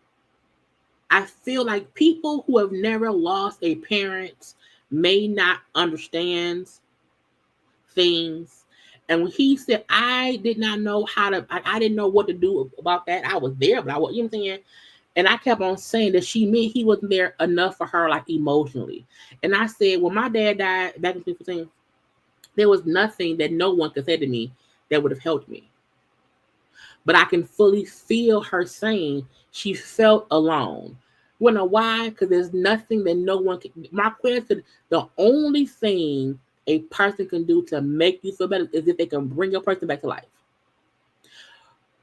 I feel like people who have never lost a parent may not understand things. And when he said, I did not know how to, I didn't know what to do about that. I was there, but I was, you know what I'm saying? And I kept on saying that she meant he wasn't there enough for her, like emotionally. And I said, when my dad died back in 2015, there was nothing that no one could say to me that would have helped me. But I can fully feel her saying she felt alone. You know why? Because there's nothing that no one can. Marquez could. The only thing a person can do to make you feel better is if they can bring your person back to life.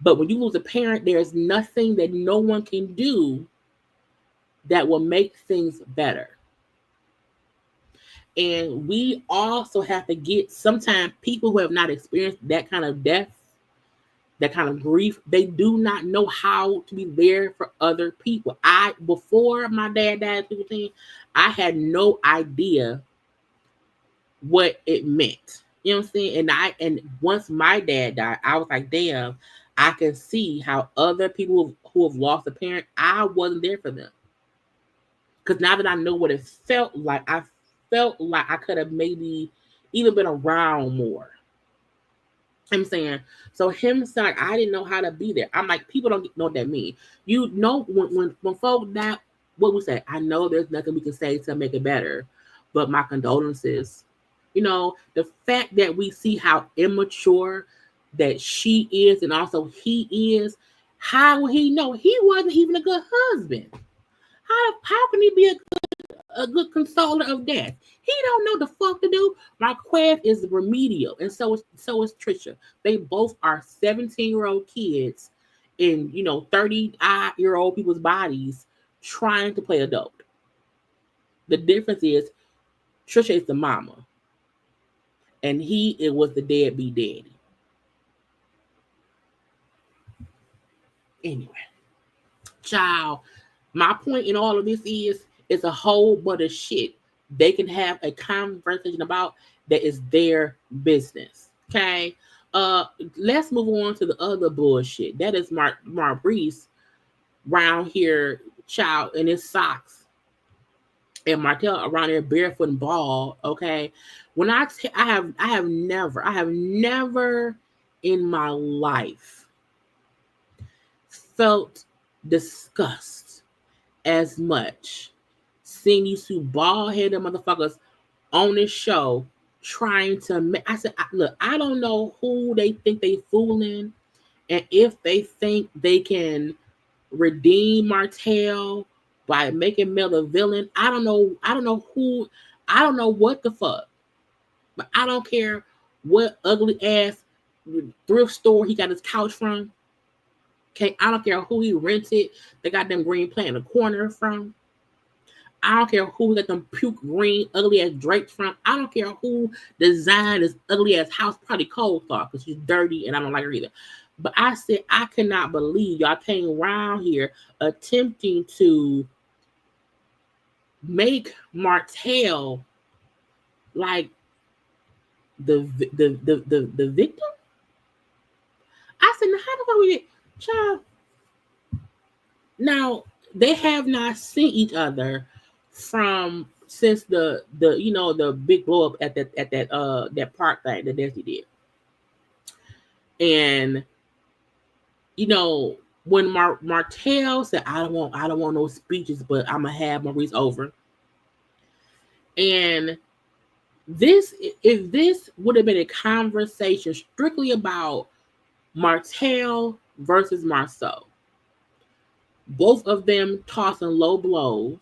But when you lose a parent, there's nothing that no one can do that will make things better. And we also have to get, sometimes people who have not experienced that kind of death, that kind of grief, they do not know how to be there for other people. Before my dad died, I had no idea what it meant. You know what I'm saying? And once my dad died, I was like, damn, I can see how other people who have lost a parent, I wasn't there for them. Because now that I know what it felt like, I felt like I could have maybe even been around more. I'm saying, so him saying, like, I didn't know how to be there. I'm like, people don't know what that means. When folks die, what we say, I know there's nothing we can say to make it better, but my condolences. The fact that we see how immature that she is and also he is, how will he know? He wasn't even a good husband. How can he be a good consoler of death? He don't know the fuck to do. Marquez is remedial, and so is Trisha. They both are 17-year-old kids in 30-year-old people's bodies trying to play adult. The difference is Trisha is the mama, and it was the deadbeat daddy. Anyway, child, my point in all of this is it's a whole bunch of shit they can have a conversation about that is their business. Okay. Let's move on to the other bullshit. That is Maurice round here, child, in his socks. And Martel around here barefoot and bald. Okay. When I have never in my life felt disgust as much seeing these 2 bald-headed motherfuckers on this show trying to I said, look, I don't know who they think they fooling, and if they think they can redeem Martell by making Mel a villain. I don't know who, I don't know what the fuck. But I don't care what ugly ass thrift store he got his couch from. Okay, I don't care who he rented the goddamn green plant in the corner from. I don't care who got them puke green ugly ass drapes from. I don't care who designed this ugly ass house. Probably Cold Thought because she's dirty and I don't like her either. But I said I cannot believe y'all came around here attempting to make Martell like the victim. I said, now how the fuck we get child? Now they have not seen each other from since the big blow up at that park thing that Desi did. And when Martell said, I don't want no speeches, but I'm gonna have Maurice over. And if this would have been a conversation strictly about Martel versus Marceau, both of them tossing low blows,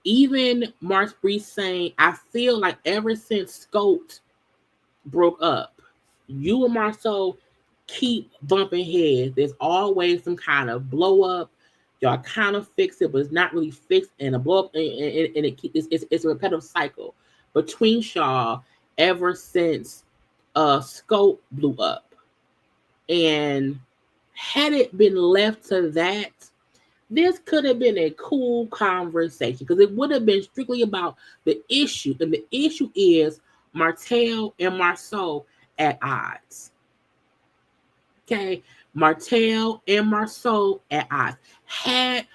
even Maurice saying, I feel like ever since Scout broke up, you and Marceau keep bumping heads. There's always some kind of blow up. Y'all kind of fix it, but it's not really fixed, and a blow up, and it's a repetitive cycle between y'all ever since Scout blew up. And had it been left to that, this could have been a cool conversation because it would have been strictly about the issue. And the issue is Martel and Marceau at odds. Okay, Martel and Marceau at odds. Had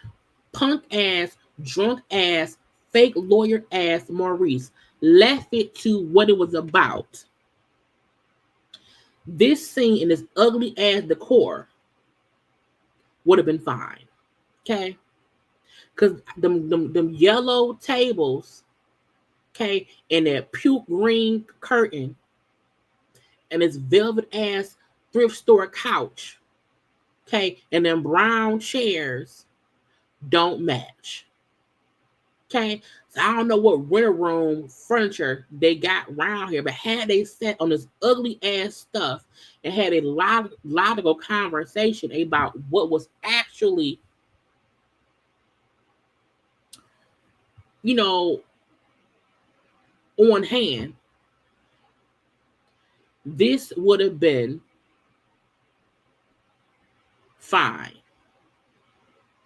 punk ass, drunk ass, fake lawyer ass Maurice left it to what it was about, this scene in this ugly ass decor would have been fine. Okay, because them yellow tables, okay, and that puke green curtain and this velvet ass thrift store couch, okay, and them brown chairs don't match. Okay, so I don't know what winter room furniture they got around here, but had they sat on this ugly ass stuff and had a logical conversation about what was actually, on hand, this would have been fine.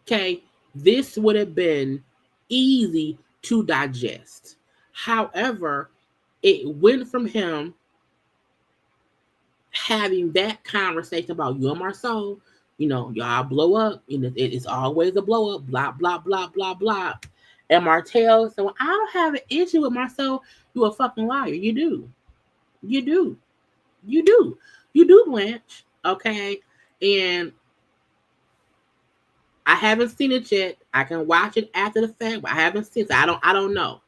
Okay, this would have been easy to digest. However, it went from him having that conversation about you and Marceau, y'all blow up, it's always a blow up, blah, blah, blah, blah, blah. And Martel said, well, I don't have an issue with Marceau. You a fucking liar. You do. You do. You do. You do, Blanche. Okay. And I haven't seen it yet. I can watch it after the fact, but I haven't seen it. I don't know.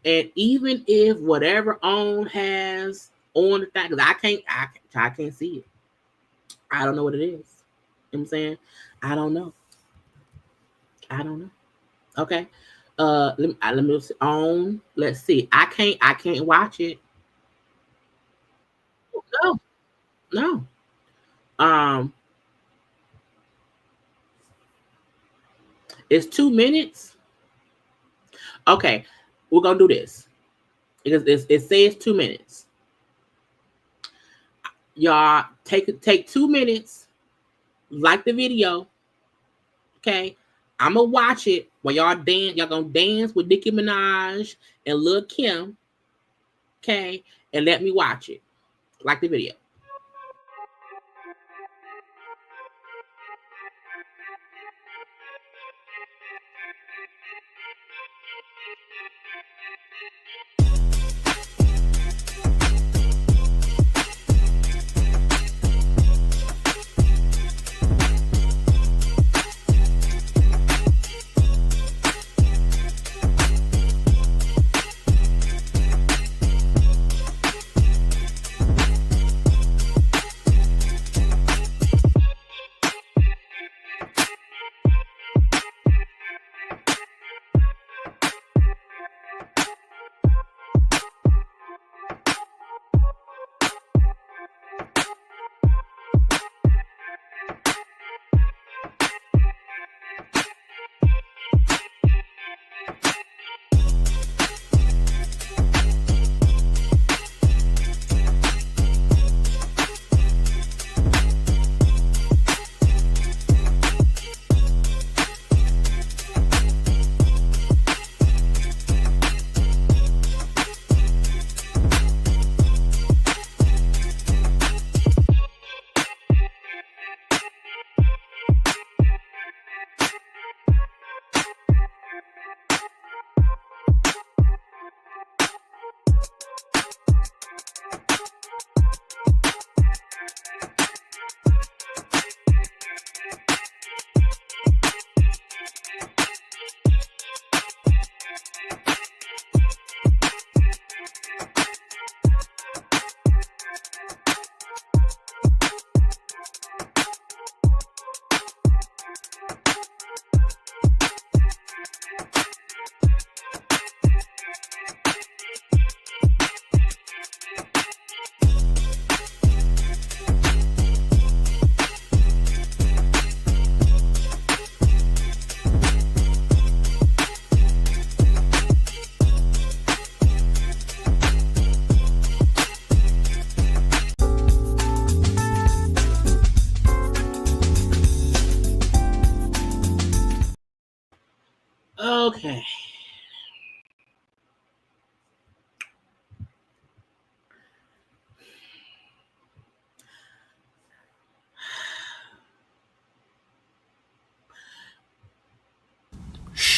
And even if whatever OWN has on the thing, because I can't see it. I don't know what it is. You know what I'm saying? I don't know. Okay. Let me see. OWN. Let's see. I can't watch it. No. It's 2 minutes. Okay, we're gonna do this because it says 2 minutes. Y'all take 2 minutes, like the video. Okay, I'm gonna watch it while y'all dance. Y'all gonna dance with Nicki Minaj and Lil Kim. Okay, and let me watch it. Like the video.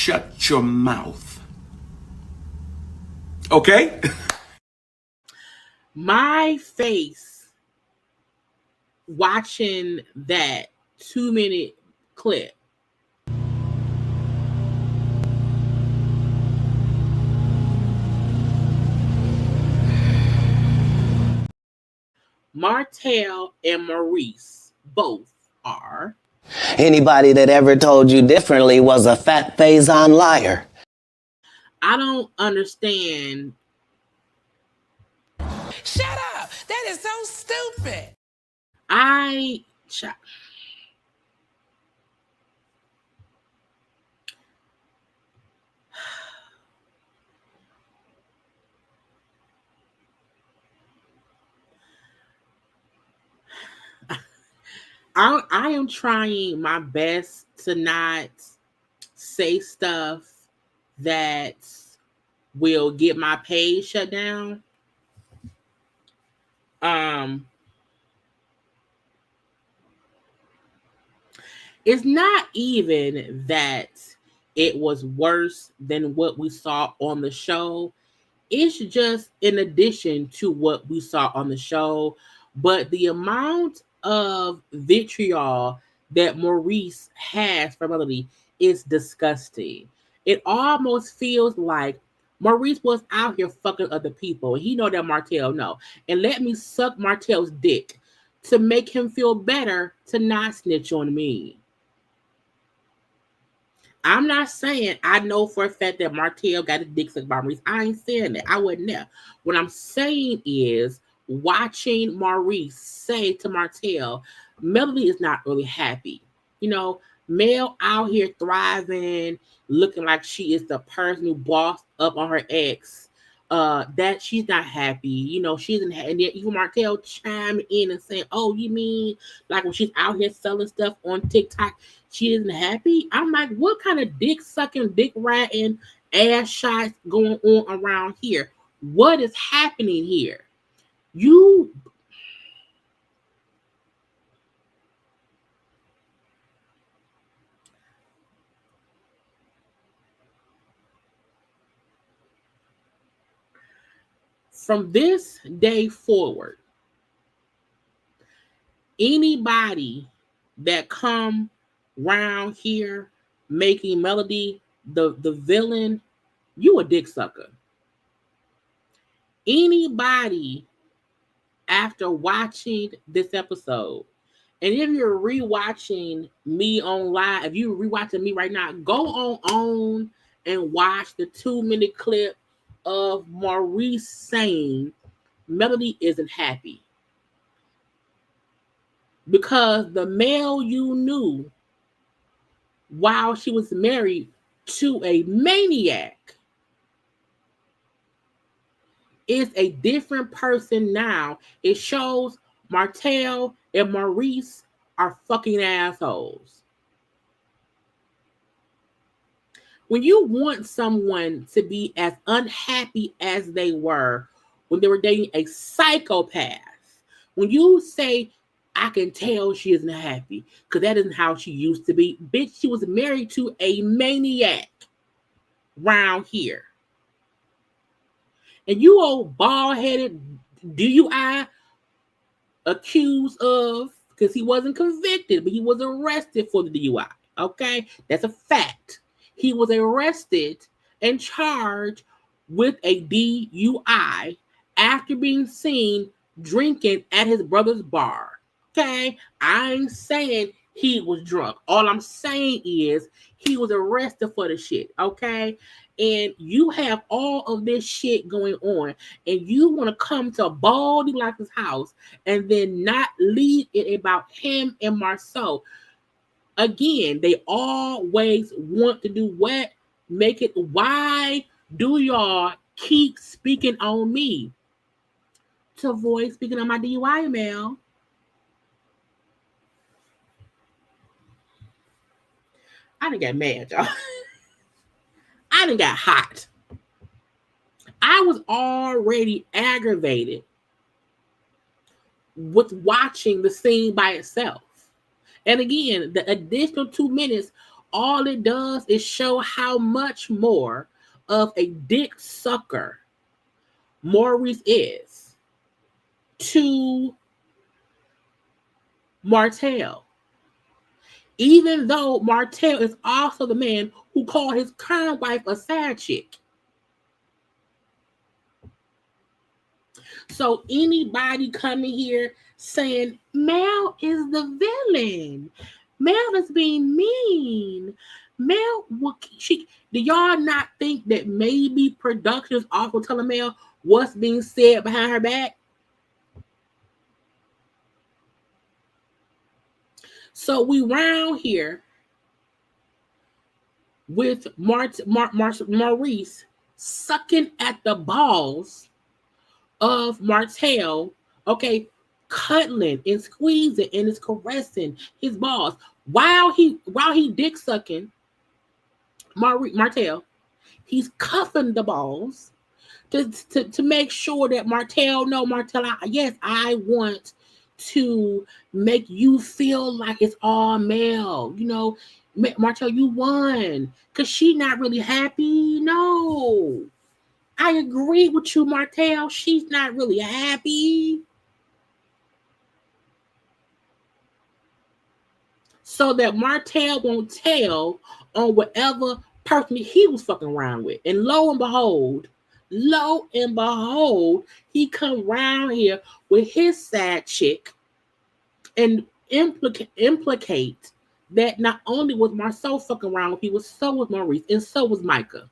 shut your mouth. Okay? My face watching that 2-minute clip. Martel and Maurice both are. Anybody that ever told you differently was a fat Faison liar. I don't understand. Shut up! That is so stupid. I am trying my best to not say stuff that will get my page shut down. It's not even that it was worse than what we saw on the show. It's just in addition to what we saw on the show, but the amount of vitriol that Maurice has for Melody is disgusting. It almost feels like Maurice was out here fucking other people. He know that Martel know. And let me suck Martel's dick to make him feel better to not snitch on me. I'm not saying I know for a fact that Martel got his dick sucked by Maurice. I ain't saying that. I wouldn't know. What I'm saying is watching Maurice say to Martel, Melody is not really happy. You know, Mel out here thriving, looking like she is the person who bossed up on her ex. That she's not happy. You know, she isn't happy. And then even Martel chime in and saying, oh, you mean like when she's out here selling stuff on TikTok, she isn't happy? I'm like, what kind of dick sucking, dick riding, ass shots going on around here? What is happening here? From this day forward, anybody that come around here making Melody the villain, you a dick sucker. Anybody after watching this episode, and if you're rewatching me on live, if you're rewatching me right now, go on and watch the 2-minute clip of Maurice saying Melody isn't happy. Because the male you knew while she was married to a maniac is a different person now. It shows Martel and Maurice are fucking assholes. When you want someone to be as unhappy as they were when they were dating a psychopath, when you say, I can tell she isn't happy because that isn't how she used to be. Bitch, she was married to a maniac round here. And you old bald-headed DUI accused of, because he wasn't convicted, but he was arrested for the DUI. Okay? That's a fact. He was arrested and charged with a DUI after being seen drinking at his brother's bar. Okay? I ain't saying he was drunk. All I'm saying is he was arrested for the shit. Okay? And you have all of this shit going on, and you want to come to Baldy Locke's house and then not leave it about him and Marceau. Again, they always want to do what? Make it. Why do y'all keep speaking on me? To avoid speaking on my DUI email. I done got mad, y'all. I done got hot. I was already aggravated with watching the scene by itself. And again, the additional 2 minutes all it does is show how much more of a dick sucker Maurice is to Martel. Even though Martel is also the man who called his current wife a side chick. So anybody coming here saying Mel is the villain, Mel is being mean, Mel, do y'all not think that maybe productions also telling Mel what's being said behind her back? So we round here with Maurice sucking at the balls of Martel, okay, cuddling and squeezing and is caressing his balls while he dick sucking Martel. He's cuffing the balls to make sure that Martel, yes, I want to make you feel like it's all Mel. You know, Martel, you won. Because she not really happy. No. I agree with you, Martel. She's not really happy. So that Martel won't tell on whatever person he was fucking around with. And lo and behold, he come around here with his side chick and implicate that not only was Marcel fucking around with people, so was Maurice, and so was Micah.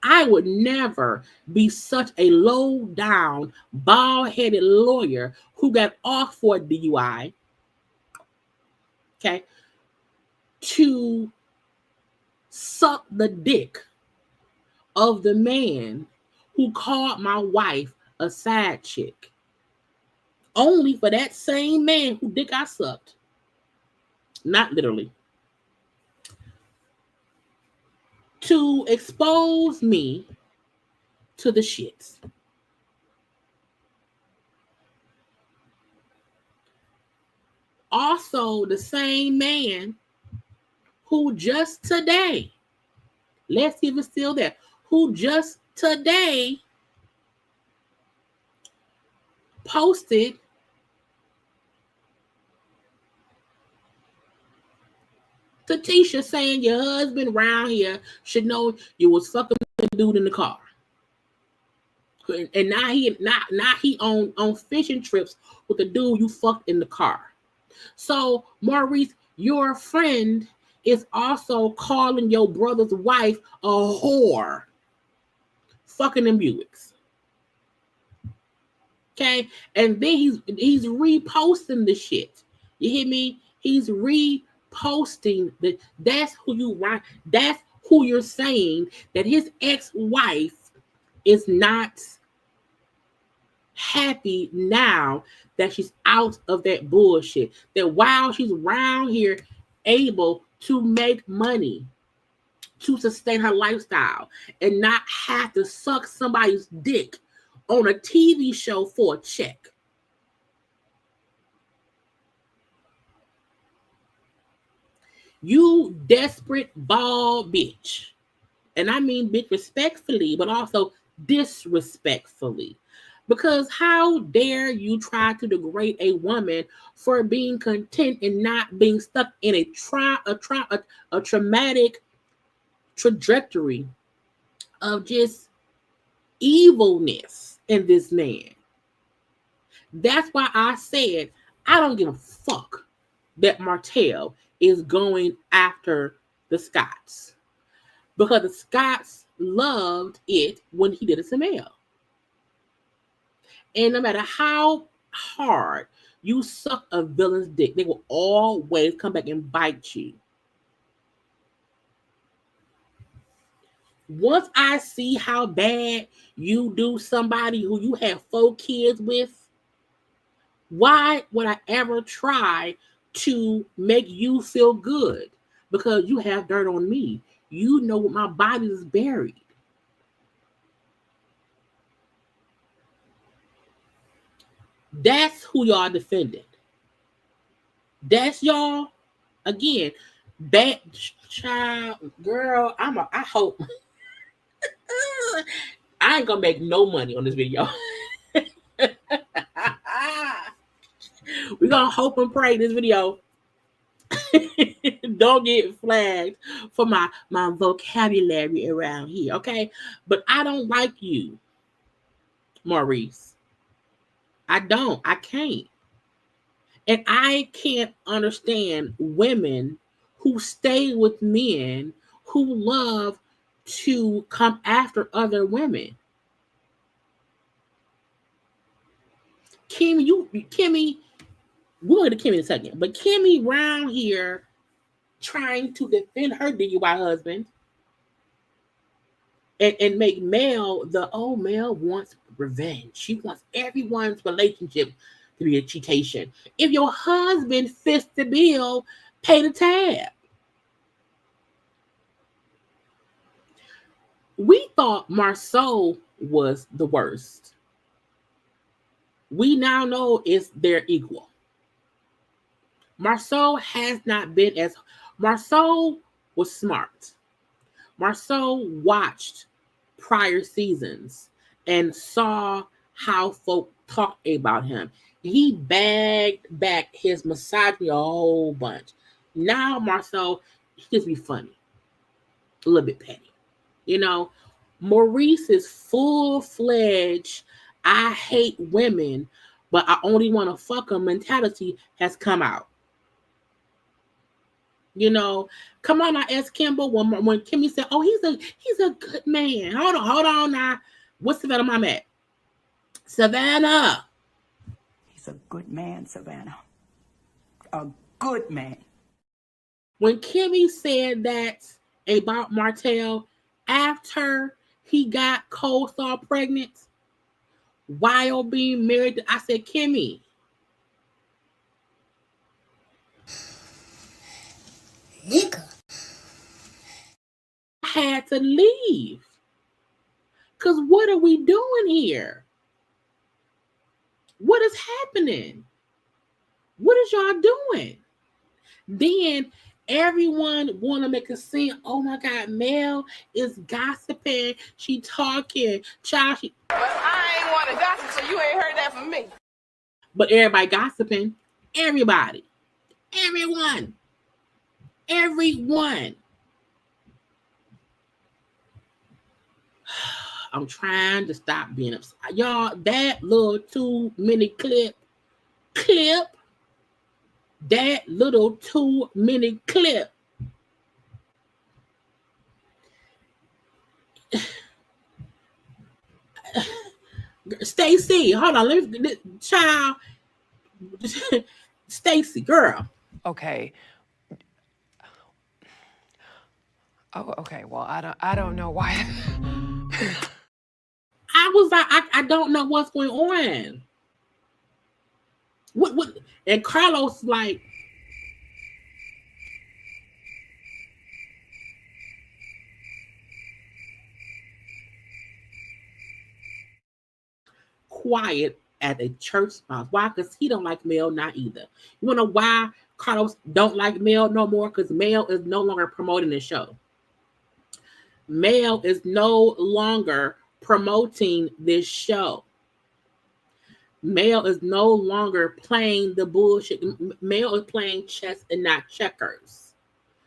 I would never be such a low-down, bald-headed lawyer who got off for a DUI, okay, to suck the dick of the man who called my wife a side chick. Only for that same man who dick I sucked. Not literally. To expose me to the shits. Also, the same man who just today, let's see if it's still there, who just today posted to Tisha saying your husband around here should know you was fucking the dude in the car. And now he on fishing trips with the dude you fucked in the car. So Maurice, your friend is also calling your brother's wife a whore. Fucking them Buicks. Okay? And then he's reposting the shit. You hear me? He's reposting that's who you want. That's who you're saying that his ex-wife is not happy now that she's out of that bullshit. That while she's around here able to make money to sustain her lifestyle and not have to suck somebody's dick on a TV show for a check. You desperate bald bitch. And I mean bitch respectfully, but also disrespectfully. Because how dare you try to degrade a woman for being content and not being stuck in a traumatic trajectory of just evilness in this man. That's why I said I don't give a fuck that Martel is going after the Scots. Because the Scots loved it when he did it to Mel. And no matter how hard you suck a villain's dick, they will always come back and bite you. Once I see how bad you do somebody who you have 4 kids with, why would I ever try to make you feel good? Because you have dirt on me. You know what my body is buried. That's who y'all defended. That's y'all. Again, bad child, girl. I hope I ain't gonna make no money on this video. We're gonna hope and pray this video don't get flagged for my vocabulary around here, okay? But I don't like you, Maurice. I don't. I can't. And I can't understand women who stay with men who love to come after other women. Kimmy, we'll get to Kimmy in a second, but Kimmy round here trying to defend her DUI husband and make Mel Mel wants revenge. She wants everyone's relationship to be a cheatation. If your husband fits the bill, pay the tab. We thought Marceau was the worst. We now know it's their equal. Marceau has not been as... Marceau was smart. Marceau watched prior seasons and saw how folk talked about him. He bagged back his misogyny a whole bunch. Now Marceau, he just be funny. A little bit petty. You know, Maurice's full-fledged, I hate women, but I only want to fuck them mentality has come out. You know, come on now, ask Kimber when Kimmy said, "Oh, he's a good man." Hold on now. What's Savannah mom at? Savannah. He's a good man, Savannah. A good man. When Kimmy said that about Martel after he got Cold Star pregnant while being married, I said, Kimmy, nigga, I had to leave. Because what are we doing here? What is happening? What is y'all doing? Then everyone want to make a scene. Oh my God, Mel is gossiping. She talking. Child, But I ain't want to gossip, so you ain't heard that from me. But everybody gossiping. Everybody. Everyone. I'm trying to stop being upset. Y'all, that little 2-minute clip, that little 2-minute clip. Stacy, hold on. Let me, child. Stacy, girl. Okay. Oh, okay. Well, I don't know why. I was like, I don't know what's going on. What? And Carlos like, quiet at a church mouse. Why? Because he don't like Mel, not either. You wanna know why Carlos don't like Mel no more? Because Mel is no longer promoting the show. Mel is no longer promoting this show. Mel is no longer playing the bullshit. Mel is playing chess and not checkers.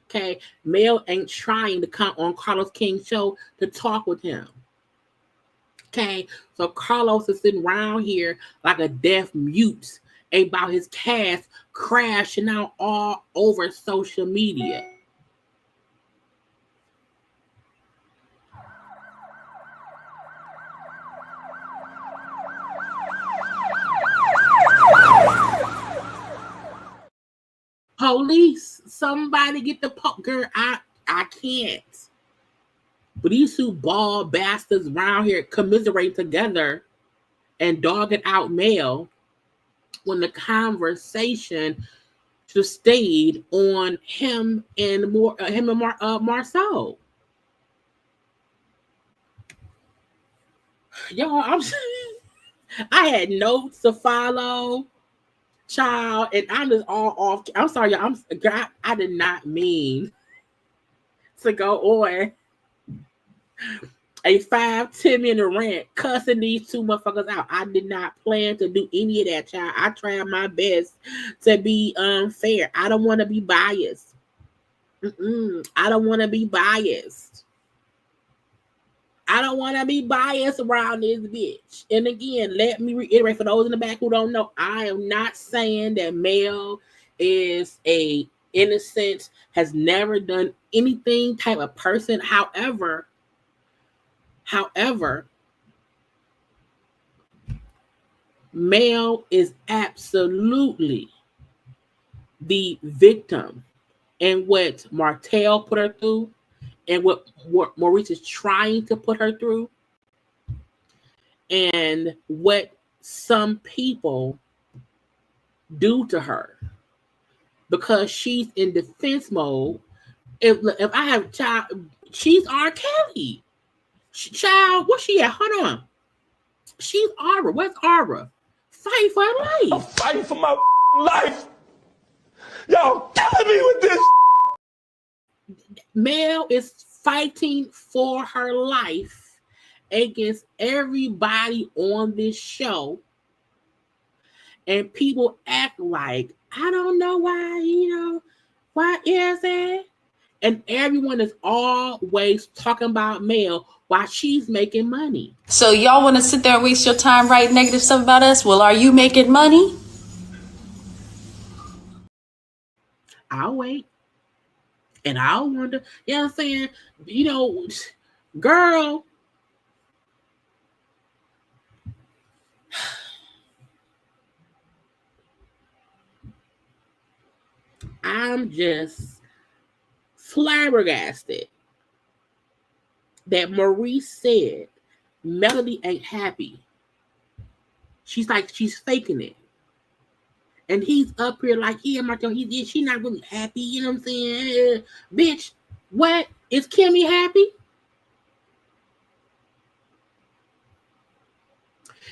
Okay? Mel ain't trying to come on Carlos King's show to talk with him. Okay? So Carlos is sitting around here like a deaf mute about his cast crashing out all over social media. Police, somebody get the girl. I can't. But these two bald bastards around here commiserate together and dogging out Mel when the conversation just stayed on him and Marceau. Y'all, I had notes to follow. child, and I'm just all off. I'm sorry, y'all. I did not mean to go on a 5-10 minute rant cussing these two motherfuckers out. I did not plan to do any of that, child. I tried my best to be fair. I don't want to be biased. I don't want to be biased. I don't want to be biased around this bitch. And again, let me reiterate for those in the back who don't know, I am not saying that Mel is a innocent, has never done anything type of person. However, Mel is absolutely the victim. And what Martell put her through, and what Maurice is trying to put her through, and what some people do to her because she's in defense mode. If I have a child, she's R. Kelly. Child, what's she at? Hold on. She's Aura. Where's Aura? Fight for her life. I'm fighting for my life. Y'all killing me with this. Mel is fighting for her life against everybody on this show. And people act like, I don't know why, why is it? And everyone is always talking about Mel while she's making money. So y'all want to sit there and waste your time writing negative stuff about us? Well, are you making money? I'll wait. And I'll wonder, you know what I'm saying? Girl. I'm just flabbergasted that Maurice said Melody ain't happy. She's faking it. And he's up here like, yeah, Martel, she's not really happy, you know what I'm saying? Bitch, what? Is Kimmy happy?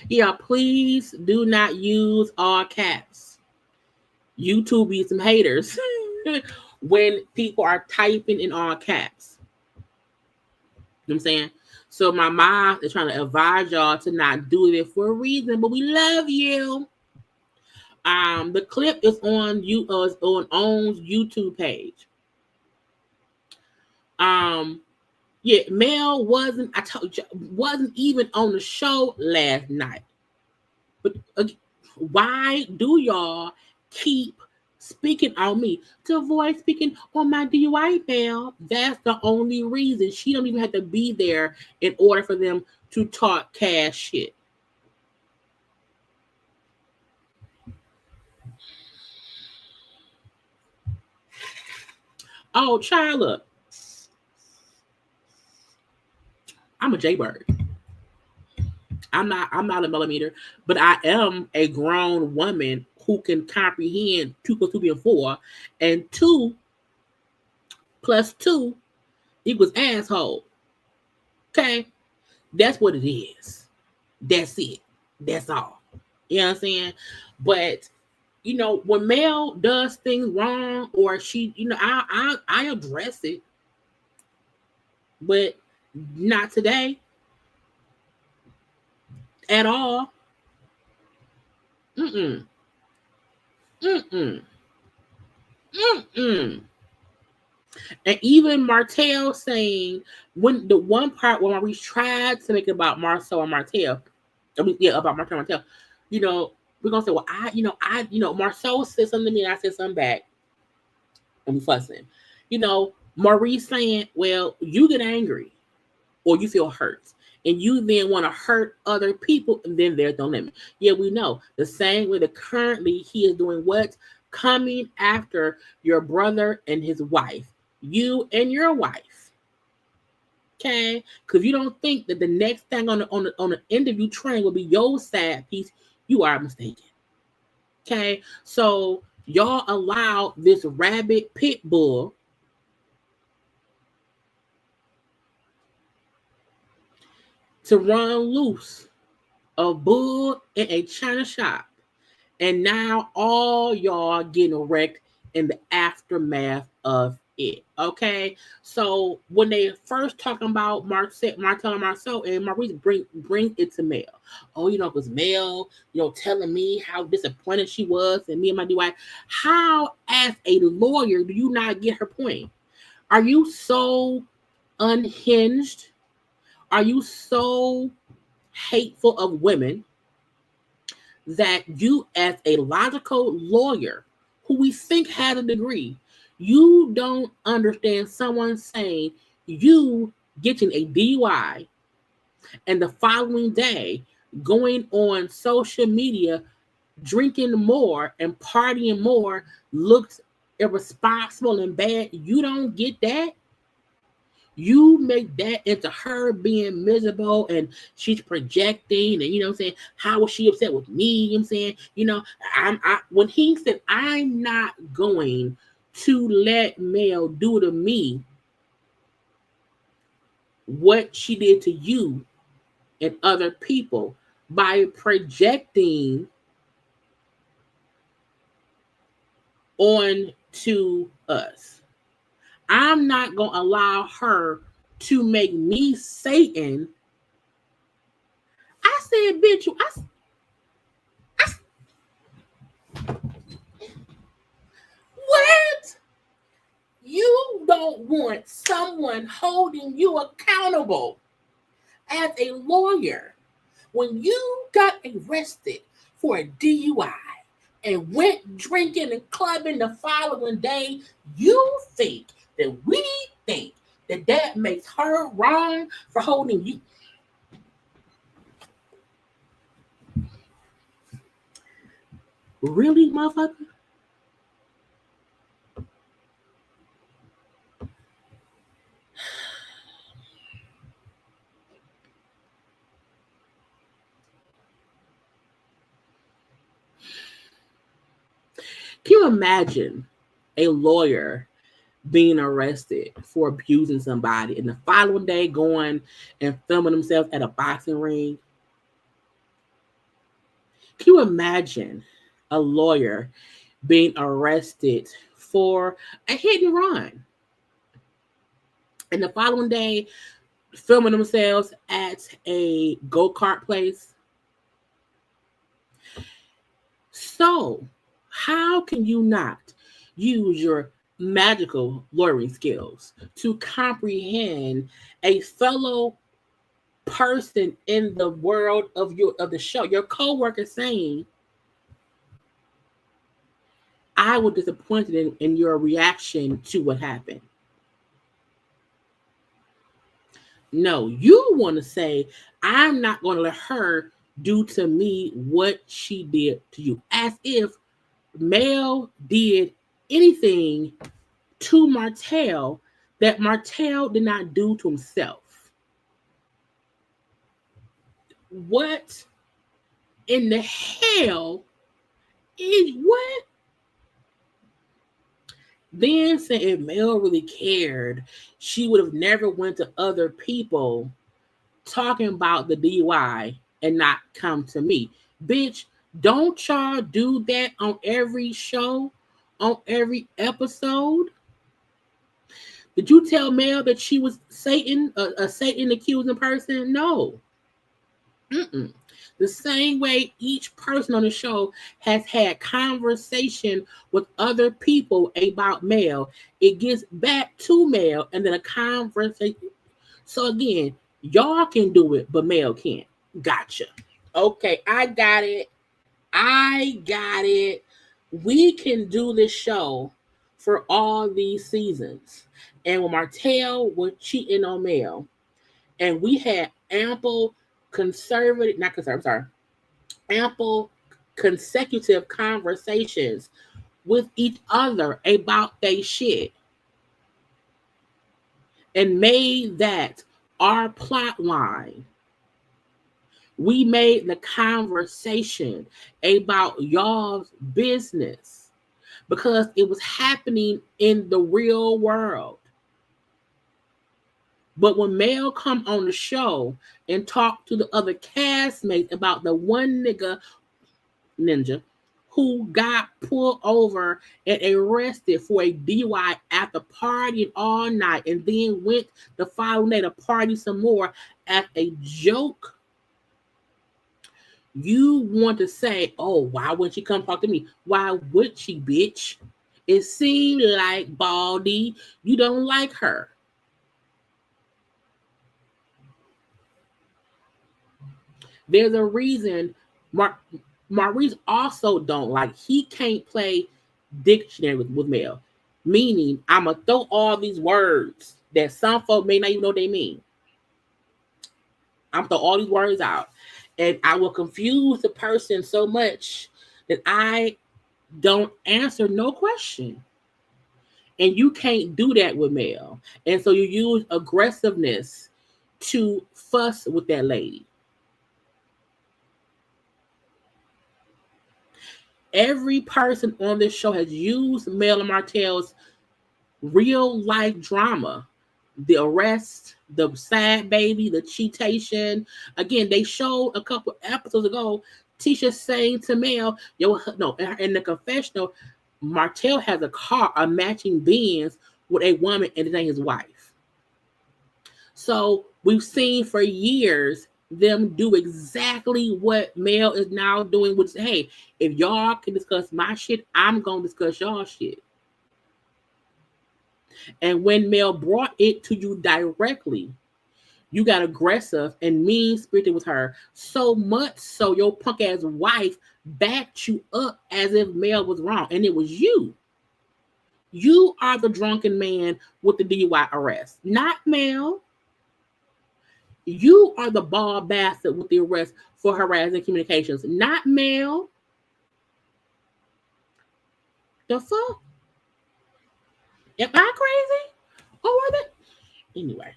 Yeah, please do not use all caps. YouTube be some haters when people are typing in all caps. You know what I'm saying? So my mom is trying to advise y'all to not do it for a reason, but we love you. The clip is on OWN's YouTube page. Yeah, Mel wasn't even on the show last night. But why do y'all keep speaking on me? To avoid speaking on my DUI, Mel. That's the only reason. She don't even have to be there in order for them to talk cash shit. Oh, child, look. I'm a JayBird. I'm not a millimeter, but I am a grown woman who can comprehend 2 + 2 being 4, and 2 + 2 equals asshole. Okay? That's what it is. That's it. That's all. You know what I'm saying? But when Mel does things wrong, or she, I address it, but not today at all. And even Martel saying, when the one part where Maurice tried to make it about Marcel and Martel, about Martel and Martel, we're gonna say, well, Marcel said something to me and I said something back, and we fussing. Maurice saying, well, you get angry or you feel hurt, and you then want to hurt other people, and then there's no limit. Yeah, we know. The same way that currently he is doing what? Coming after your brother and his wife. You and your wife. Okay? Because you don't think that the next thing on the interview train will be your sad piece, you are mistaken. Okay? So y'all allow this rabid pit bull to run loose, a bull in a china shop, And now all y'all getting wrecked in the aftermath of it. Okay, so when they first talking about Martel and Marcel and Maurice bring it to Mel. Oh, it was Mel, telling me how disappointed she was and me and my wife. How, as a lawyer, do you not get her point? Are you so unhinged? Are you so hateful of women that you, as a logical lawyer who we think had a degree, you don't understand someone saying you getting a DUI and the following day going on social media, drinking more and partying more looks irresponsible and bad? You don't get that? You make that into her being miserable and she's projecting, and what I'm saying, how was she upset with me? I'm saying, when he said, I'm not going to let Mel do to me what she did to you and other people by projecting on to us. I'm not going to allow her to make me Satan. I said, bitch, what? You don't want someone holding you accountable as a lawyer when you got arrested for a DUI and went drinking and clubbing the following day. You think that makes her wrong for holding you. Really, motherfucker? Can you imagine a lawyer being arrested for abusing somebody and the following day going and filming themselves at a boxing ring? Can you imagine a lawyer being arrested for a hit and run and the following day filming themselves at a go-kart place? So, how can you not use your magical lawyering skills to comprehend a fellow person in the world of the show, your co-worker, saying, I was disappointed in your reaction to what happened? No, you want to say, I'm not going to let her do to me what she did to you, as if Mel did anything to Martell that Martell did not do to himself. What in the hell is what? Then saying if Mel really cared, she would have never went to other people talking about the DUI and not come to me. Bitch, don't y'all do that on every show, on every episode? Did you tell Mel that she was Satan, a Satan accusing person? No. Mm-mm. The same way each person on the show has had conversation with other people about Mel, it gets back to Mel and then a conversation. So again, y'all can do it, but Mel can't. Gotcha. Okay, I got it. We can do this show for all these seasons. And when Martell was cheating on Mel, and we had ample consecutive conversations with each other about they shit, and made that our plot line. We made the conversation about y'all's business because it was happening in the real world. But when Mel come on the show and talk to the other castmates about the one ninja who got pulled over and arrested for a DUI after partying all night and then went the following day to party some more as a joke. You want to say, oh, why wouldn't she come talk to me? Why would she, bitch? It seemed like, Baldy, you don't like her. There's a reason Maurice also don't like. He can't play dictionary with Mel. Meaning, I'm going to throw all these words that some folk may not even know what they mean. I'm going to throw all these words out. And I will confuse the person so much that I don't answer no question. And you can't do that with Mel. And so you use aggressiveness to fuss with that lady. Every person on this show has used Mel and Martell's real life drama. The arrest, the sad baby, the cheatation. Again, they showed a couple episodes ago, Tisha saying to Mel, in the confessional, Martel has a car, a matching Benz with a woman, and it ain't his wife. So we've seen for years them do exactly what Mel is now doing, which is, hey, if y'all can discuss my shit, I'm going to discuss y'all shit. And when Mel brought it to you directly, you got aggressive and mean-spirited with her, so much so your punk-ass wife backed you up as if Mel was wrong, and it was you. You are the drunken man with the DUI arrest, not Mel. You are the bald bastard with the arrest for harassing communications, not Mel. The fuck? Am I crazy? Or was it? Anyway.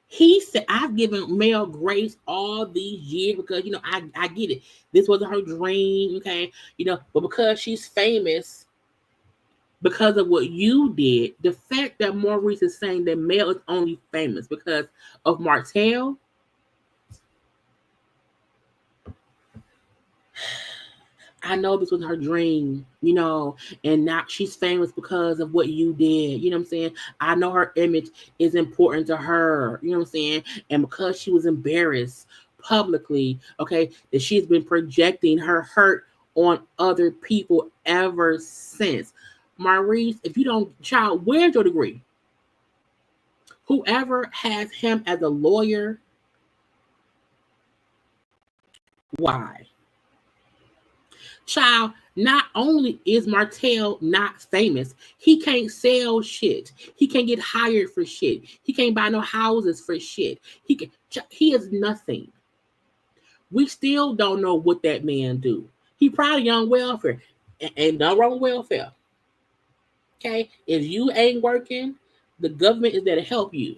He said, I've given Mel grace all these years because, I get it. This wasn't her dream, okay? But because she's famous, because of what you did, the fact that Maurice is saying that Mel is only famous because of Martel, I know this was her dream, and now she's famous because of what you did. You know what I'm saying? I know her image is important to her. You know what I'm saying? And because she was embarrassed publicly, okay, that she's been projecting her hurt on other people ever since. Maurice, if you don't, child, where's your degree? Whoever has him as a lawyer, why? Child, not only is Martel not famous, he can't sell shit. He can't get hired for shit. He can't buy no houses for shit. He is nothing. We still don't know what that man do. He probably on welfare. And no wrong with welfare. Okay? If you ain't working, the government is there to help you.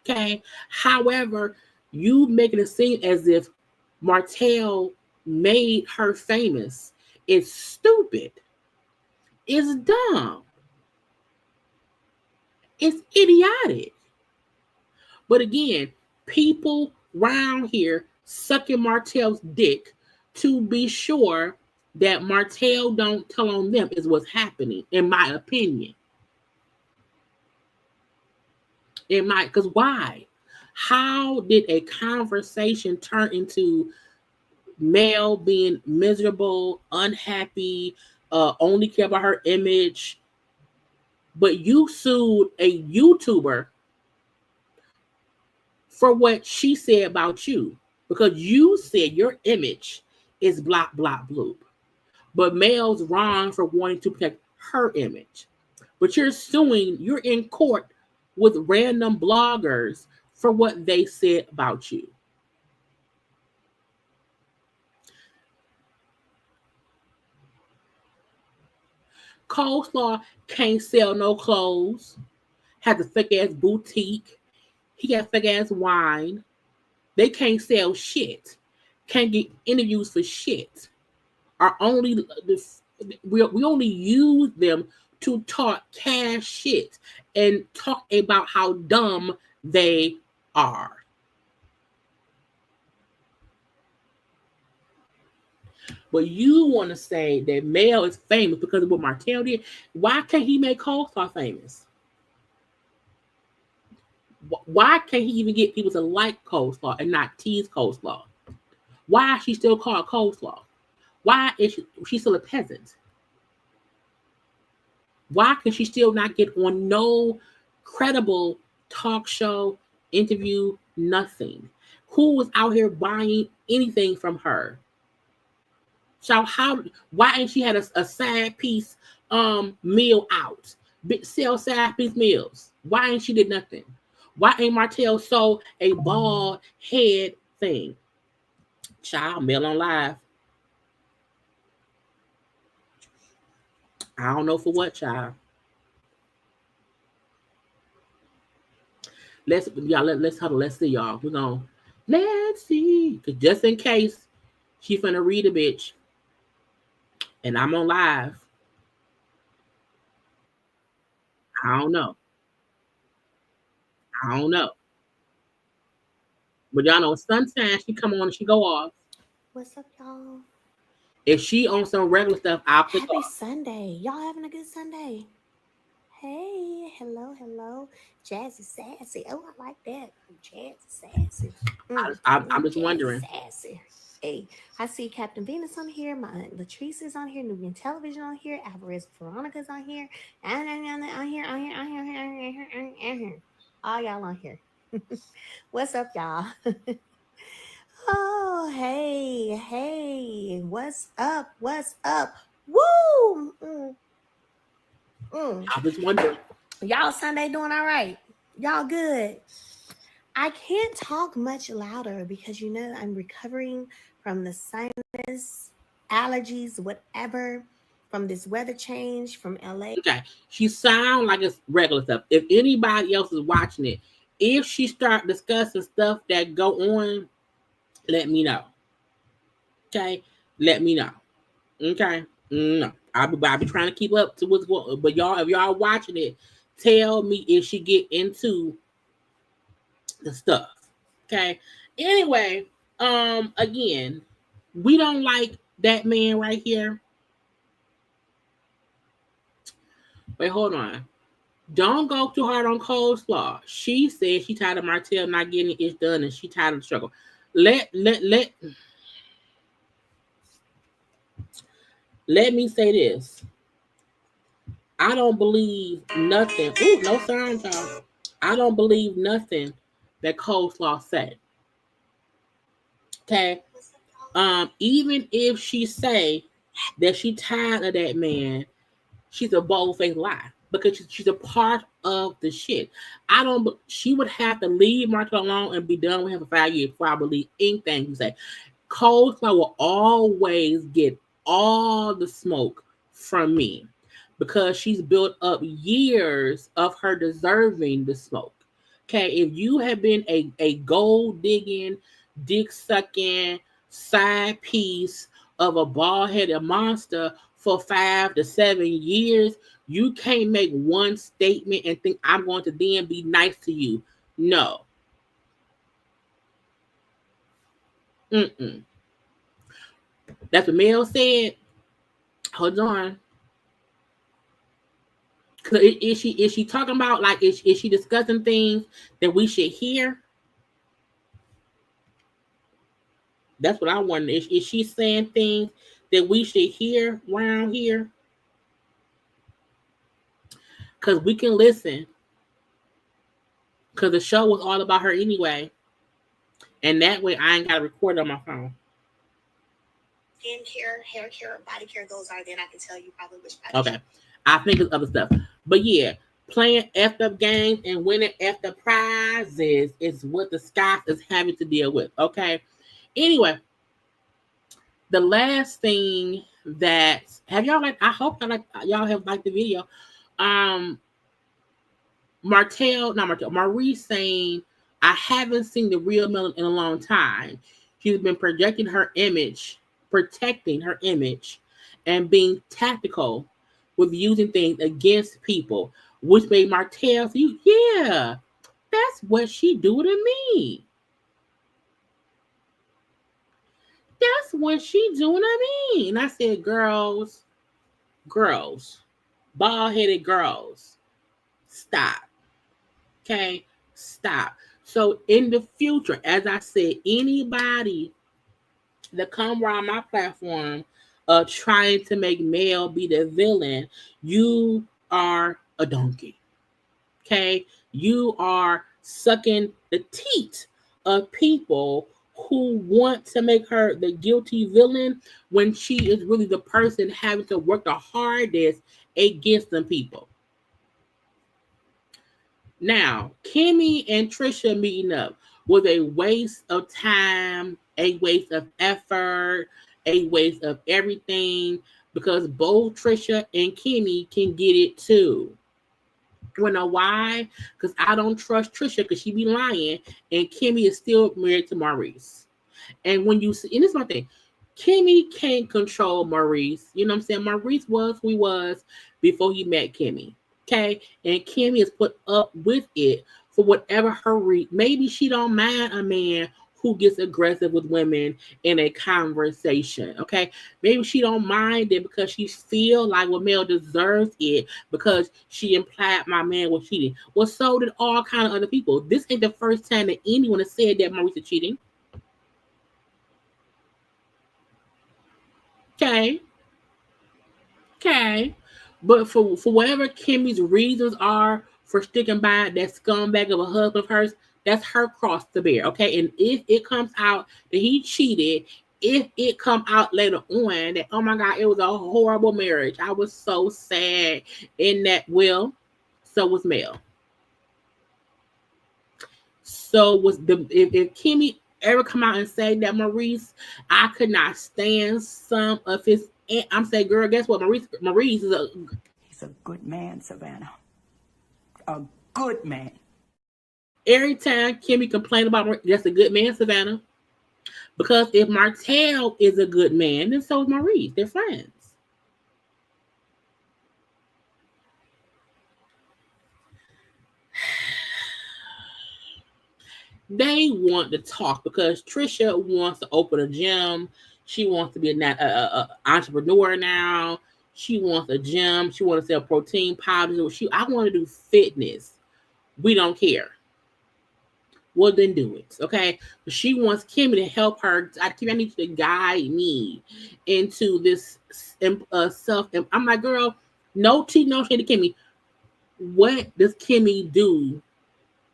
Okay? However, you making it seem as if Martel made her famous. It's stupid. It's dumb. It's idiotic. But again, people around here sucking Martel's dick to be sure that Martel don't tell on them is what's happening, in my opinion. Because why? How did a conversation turn into Mel being miserable, unhappy, only care about her image, but you sued a YouTuber for what she said about you because you said your image is blah, blah, bloop. But Mel's wrong for wanting to protect her image. But you're in court with random bloggers for what they said about you. Coleslaw can't sell no clothes, has a fake ass boutique, he got fake ass wine. They can't sell shit, can't get interviews for shit. We only use them to talk cash shit and talk about how dumb they are. But you want to say that Mel is famous because of what Martel did. Why can't he make coleslaw famous? Why can't he even get people to like coleslaw and not tease coleslaw? Why is she still called coleslaw? Why is she still a peasant? Why can she still not get on no credible talk show, interview, nothing? Who was out here buying anything from her? So why ain't she had a side piece meal out? Sell side piece meals. Why ain't she did nothing? Why ain't Martell sold a bald head thing? Child, Mel on live. I don't know for what, child. Let's huddle. Let's see, y'all. Let's see. Cause just in case she finna read a bitch, and I'm on live. I don't know. But y'all know sometimes she come on and she go off. What's up, y'all? If she on some regular stuff, I'll pick Happy up. Sunday. Y'all having a good Sunday? Hey, hello. Jazz is sassy. Oh, I like that. Jazz is sassy. I'm just wondering. Sassy. Hey, I see Captain Venus on here. My Aunt Latrice is on here. Nubian Television on here. Alvarez Veronica's on here. On here. All y'all on here. What's up, y'all? Oh, hey. What's up? Woo! I'm just wondering. Y'all Sunday doing all right? Y'all good? I can't talk much louder because I'm recovering from the sinus, allergies, whatever, from this weather change from LA. Okay, she sound like it's regular stuff. If anybody else is watching it, if she start discussing stuff that go on, let me know. Okay, let me know. Okay, no, I'll be trying to keep up to what's going on. But y'all, if y'all watching it, tell me if she get into the stuff. Okay. Anyway, again, we don't like that man right here. Wait, hold on. Don't go too hard on coleslaw. She said she tired of Martell not getting it done and she tired of the struggle. Let me say this. I don't believe nothing. Ooh, no sound, y'all. I don't believe nothing that coleslaw said. Okay. Even if she say that she tired of that man, she's a bold-faced lie because she's a part of the shit. She would have to leave Martel alone and be done with him for 5 years before I believe anything you say. Coleslaw will always get all the smoke from me because she's built up years of her deserving the smoke. Okay, if you have been a gold digging, dick sucking side piece of a bald-headed monster for 5 to 7 years, you can't make one statement and think I'm going to then be nice to you. No. That's what Mel said. Hold on. Is she talking about, like, is she discussing things that we should hear? That's what I wonder. Is she saying things that we should hear around here? Because we can listen. Because the show was all about her anyway. And that way I ain't got to record on my phone. Skin care, hair care, body care, those are, then I can tell you probably which body Okay. I think it's other stuff. But yeah, playing effed up games and winning effed up prizes is what the Scots is having to deal with. Okay. Anyway, the last thing that I hope y'all have liked the video. Maurice saying, I haven't seen the real Mel in a long time. She's been protecting her image, and being tactical with using things against people, which made Martel say, yeah, that's what she do to me. That's what she doing to me. And I said, girls, bald-headed girls, stop. Okay? Stop. So in the future, as I said, anybody that come around my platform trying to make Mel be the villain, you are a donkey. Okay? You are sucking the teat of people who want to make her the guilty villain when she is really the person having to work the hardest against them people. Now, Kimmy and Trisha meeting up was a waste of time, a waste of effort, a waste of everything because both Trisha and Kimmy can get it too. You know why? Because I don't trust Trisha because she be lying, and Kimmy is still married to Maurice. And when you see, and this is my thing, Kimmy can't control Maurice. You know what I'm saying? Maurice was who he was before he met Kimmy. Okay, and Kimmy has put up with it for whatever her maybe she don't mind a man who gets aggressive with women in a conversation. Okay, maybe she don't mind it because she feel like Mel deserves it because she implied my man was cheating. Well, so did all kind of other people. This ain't the first time that anyone has said that Maurice is cheating. Okay. But for whatever Kimmy's reasons are for sticking by that scumbag of a husband of hers, that's her cross to bear. Okay. And if it comes out that he cheated, if it come out later on that, oh my God, it was a horrible marriage. I was so sad in that. Well, so was Mel. So was if Kimmy ever come out and say that Maurice, I could not stand some of his. I'm saying, girl, guess what? Maurice is He's a good man, Savannah. A good man. Every time Kimmy complained about Maurice, that's a good man, Savannah. Because if Martel is a good man, then so is Maurice. They're friends. They want to talk because Trisha wants to open a gym. She wants to be an entrepreneur now. She wants a gym. She wants to sell protein powders. I want to do fitness. We don't care. Well, then do it, okay? But she wants Kimmy to help her. I need you to guide me into this self. I'm like, girl, no shade to Kimmy. What does Kimmy do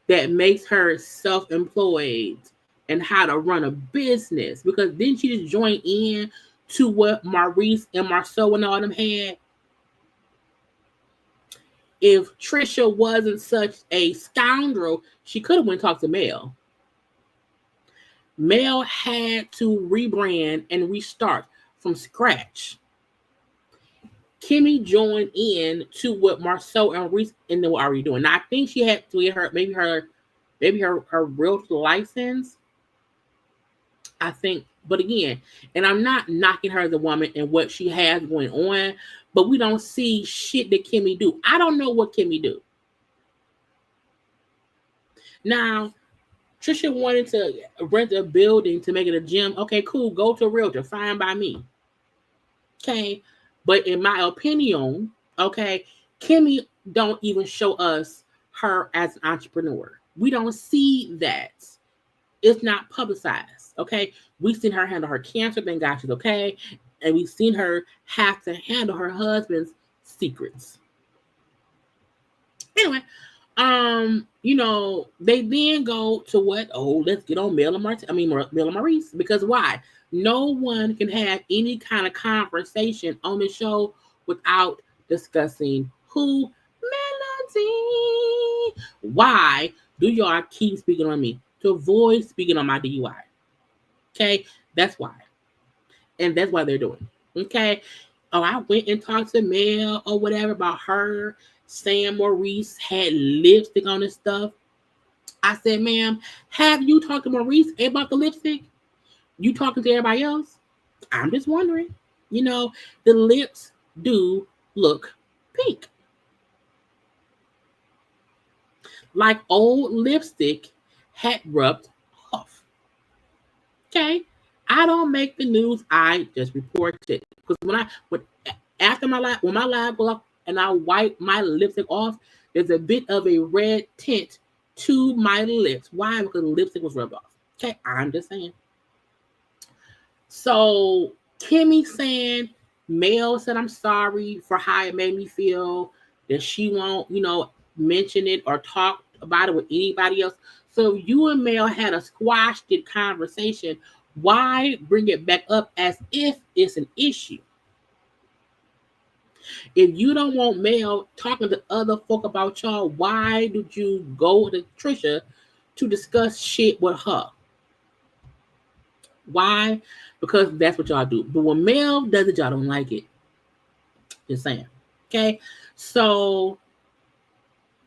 that makes her self-employed and how to run a business? Because didn't she just join in to what Maurice and Marceau and all them had? If Trisha wasn't such a scoundrel, she could have went and talked to Mel. Mel had to rebrand and restart from scratch. Kimmy joined in to what Marceau and Reese and they were already doing. Now I think she had to get her real license. I think, but again, and I'm not knocking her as a woman and what she has going on, but we don't see shit that Kimmy do. I don't know what Kimmy do. Now, Trisha wanted to rent a building to make it a gym. Okay, cool. Go to a realtor. Fine by me. Okay. But in my opinion, okay, Kimmy don't even show us her as an entrepreneur. We don't see that. It's not publicized. Okay. We've seen her handle her cancer. Thank God she's okay. And we've seen her have to handle her husband's secrets. Anyway, they then go to what? Oh, let's get on Mel and Maurice. Because why? No one can have any kind of conversation on the show without discussing who? Melody. Why do y'all keep speaking on me? To avoid speaking on my DUI. Okay? That's why. And that's why they're doing it. Okay? Oh, I went and talked to Mel or whatever about her saying Maurice had lipstick on his stuff. I said, ma'am, have you talked to Maurice about the lipstick? You talking to everybody else? I'm just wondering. The lips do look pink. Like old lipstick had rubbed off. Okay? I don't make the news. I just report it. Because when my live goes off and I wipe my lipstick off, there's a bit of a red tint to my lips. Why? Because the lipstick was rubbed off. Okay, I'm just saying. So Kimmy saying, Mel said I'm sorry for how it made me feel, that she won't, mention it or talk about it with anybody else. So you and Mel had a squashed it conversation. Why bring it back up as if it's an issue? If you don't want Mel talking to other folk about y'all, why did you go to Trisha to discuss shit with her? Why? Because that's what y'all do. But when Mel does it, y'all don't like it. Just saying. Okay? So,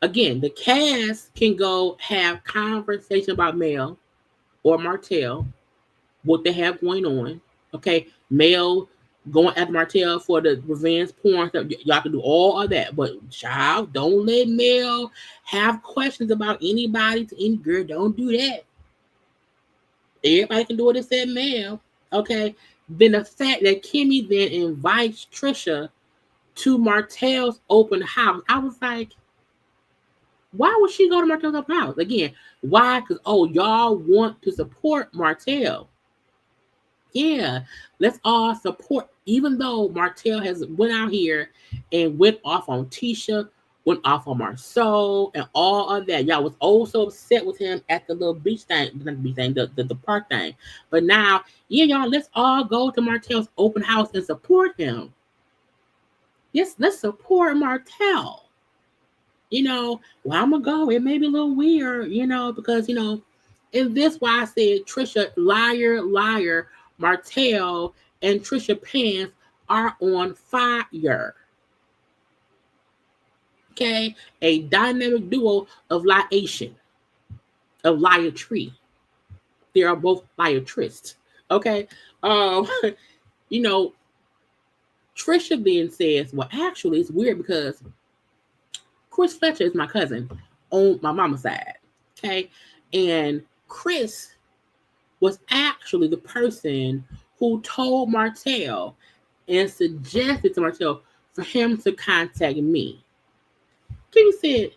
again, the cast can go have conversation about Mel or Martell, what they have going on. Okay? Mel going after Martell for the revenge porn stuff. Y'all can do all of that. But, child, don't let Mel have questions about anybody to any girl. Don't do that. Everybody can do it except Mel. Okay? Then the fact that Kimmy then invites Trisha to Martell's open house, I was like, why would she go to Martell's open house? Again, why? Because, y'all want to support Martell. Yeah, let's all support, even though Martell has went out here and went off on Tisha, went off on Marceau, and all of that. Y'all was also upset with him at the little beach thing, not the beach thing, the park thing. But now, yeah, y'all, let's all go to Martell's open house and support him. Yes, let's support Martel. Well, I'm going to go. It may be a little weird, because, and this why I said Trisha, liar, Martel, and Trisha pants are on fire. Okay? A dynamic duo of liation, of liatry. They are both liatrists. Okay? Trisha then says, well, actually, it's weird because Chris Fletcher is my cousin on my mama's side. Okay? And Chris was actually the person who told Martell and suggested to Martell for him to contact me. Kimmy said,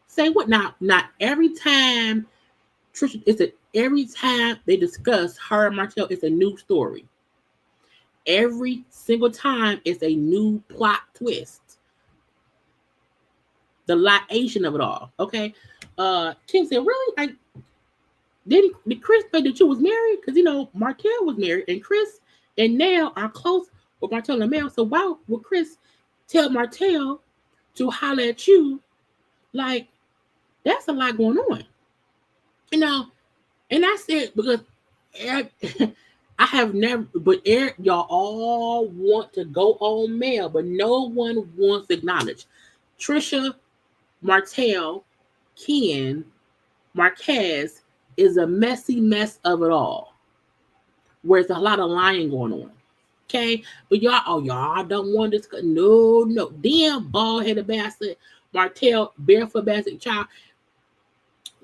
say what now? Not every time Trisha, every time they discuss her and Martell, it's a new story. Every single time it's a new plot twist. The liation of it all. Okay. Kim said, really? Did Chris say that you was married? Because Martell was married, and Chris and Nell are close with Martell and Mel. So why would Chris tell Martell to holler at you? Like, that's a lot going on. And I said, because I have never, but y'all all want to go on Mel, but no one wants to acknowledge Trisha, Martel, Ken, Marquez is a messy mess of it all. Where there's a lot of lying going on. Okay? But y'all don't want this. No. Damn bald-headed bastard, Martel, barefoot bastard child,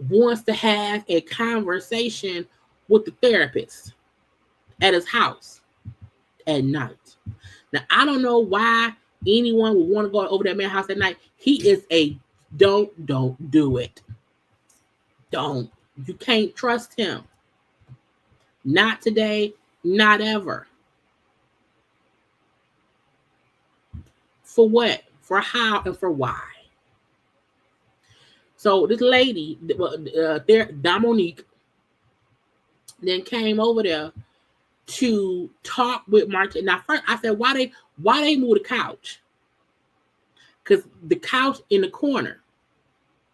wants to have a conversation with the therapist at his house at night. Now, I don't know why anyone would want to go over that man's house at night. He is don't do it. Don't. You can't trust him. Not today, not ever. For what? For how and for why? So this lady, Dominique, then came over there to talk with Martin. Now, first I said, why they move the couch? Because the couch in the corner.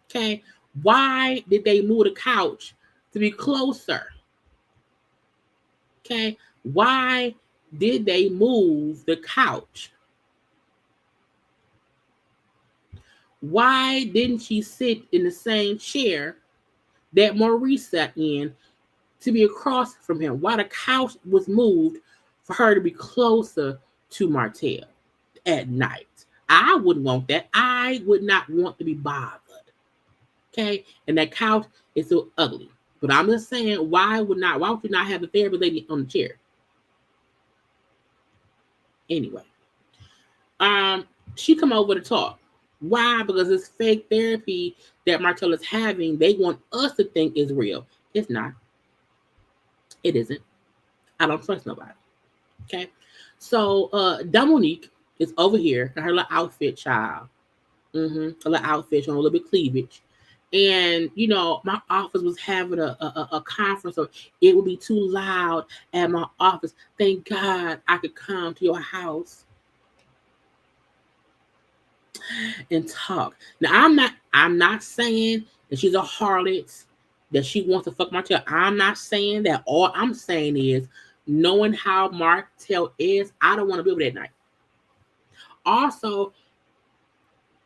Okay, why did they move the couch to be closer? Okay, why did they move the couch? Why didn't she sit in the same chair that Maurice sat in to be across from him? Why the couch was moved for her to be closer to Martell at night? I wouldn't want that. I would not want to be bothered. Okay? And that couch is so ugly. But I'm just saying, why would you not have the therapy lady on the chair? Anyway, she come over to talk. Why? Because this fake therapy that Martell is having, they want us to think is real. It's not. It isn't. I don't trust nobody. Okay. So Dominique is over here in her little outfit, child. Her little outfit, showing a little bit cleavage. And my office was having a conference, so it would be too loud at my office. Thank God I could come to your house and talk. Now I'm not saying that she's a harlot, that she wants to fuck Martell. I'm not saying that. All I'm saying is, knowing how Martell is, I don't want to be over that night. Also,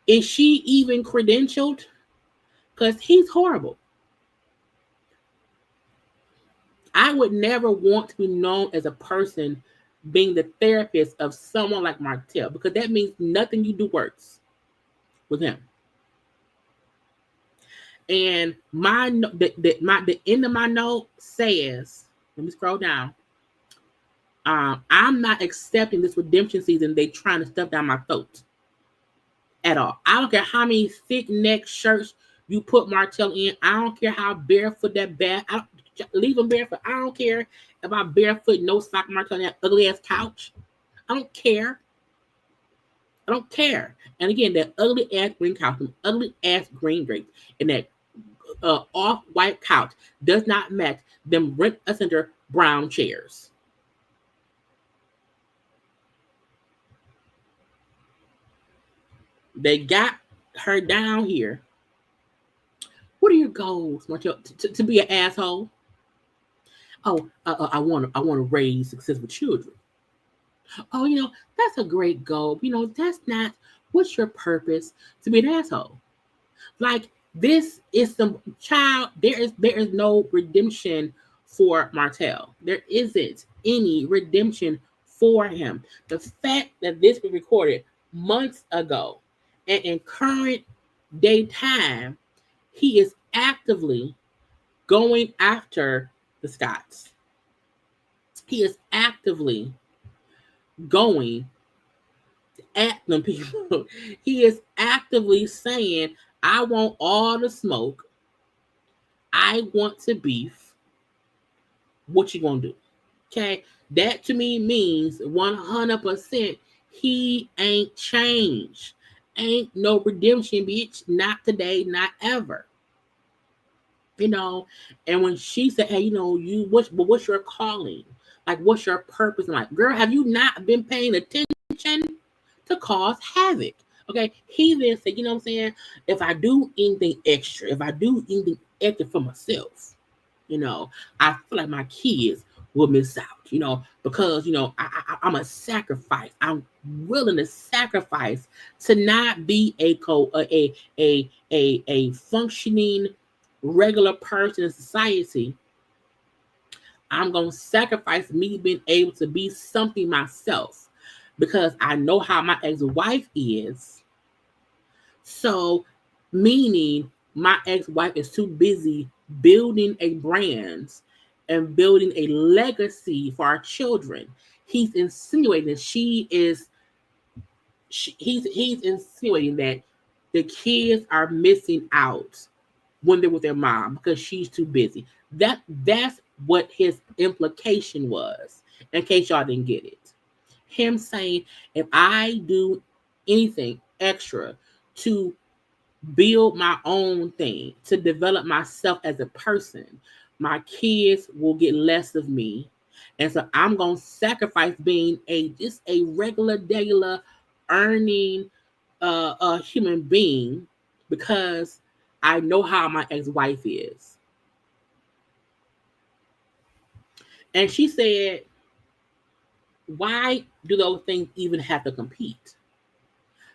is she even credentialed? Because he's horrible. I would never want to be known as a person being the therapist of someone like Martell, because that means nothing you do works with him. And the end of my note says, let me scroll down. I'm not accepting this redemption season they trying to stuff down my throat at all. I don't care how many thick neck shirts you put Martell in. I don't care how barefoot that bad. Leave him barefoot. I don't care if I'm barefoot, no sock, Martell on that ugly ass couch. I don't care. I don't care. And again, that ugly ass green couch, them ugly ass green drapes, and that off-white couch does not match them rent-a-center brown chairs. They got her down here. What are your goals, Martell? To be an asshole? Oh, I want to raise successful children. Oh, that's a great goal. That's not. What's your purpose? To be an asshole? Like, this is some child. There is no redemption for Martell. There isn't any redemption for him. The fact that this was recorded months ago, and in current day time, he is actively going after the Scotts. He is actively going at them people. He is actively saying, I want all the smoke. I want to beef. What you gonna do? Okay, that to me means 100% he ain't changed. Ain't no redemption, bitch. Not today, not ever. And when she said, hey, what's your calling? Like, what's your purpose? I'm like, girl, have you not been paying attention to cause havoc? Okay, he then said, you know what I'm saying? If I do anything extra for myself, I feel like my kids will miss out, because, I'm a sacrifice. I'm willing to sacrifice to not be a functioning regular person in society. I'm going to sacrifice me being able to be something myself, because I know how my ex-wife is. So, meaning my ex-wife is too busy building a brand and building a legacy for our children. He's insinuating that he's insinuating that the kids are missing out when they're with their mom because she's too busy. That's what his implication was, in case y'all didn't get it. Him saying, if I do anything extra to build my own thing, to develop myself as a person, my kids will get less of me. And so I'm going to sacrifice being just a regular, earning a human being, because I know how my ex-wife is. And she said, why do those things even have to compete?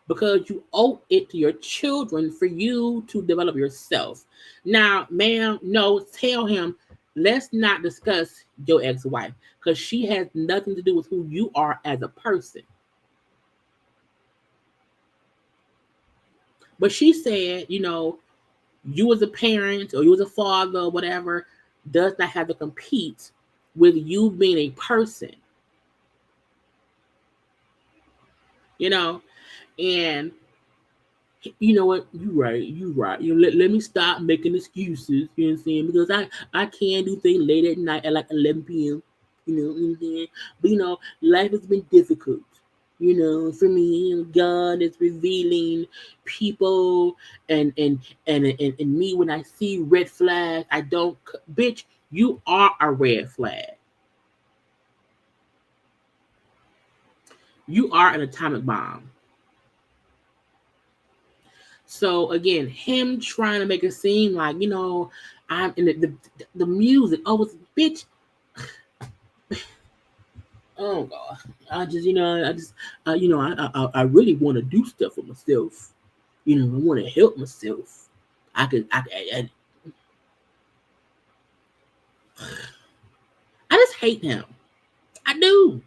Because you owe it to your children for you to develop yourself. Now, ma'am, no, tell him, let's not discuss your ex-wife, because she has nothing to do with who you are as a person. But she said, you as a parent or you as a father or whatever, does not have to compete with you being a person. You know, and you know what? You right. Let me stop making excuses. You know what I'm saying? Because I can't do things late at night at like 11 p.m. You know what I'm saying? But life has been difficult. For me, God is revealing people and me when I see red flags. I don't, bitch. You are a red flag. You are an atomic bomb. So again, him trying to make it seem like I'm in the music. Oh, it's bitch. Oh God, I really want to do stuff for myself. I want to help myself. I just hate him. I do.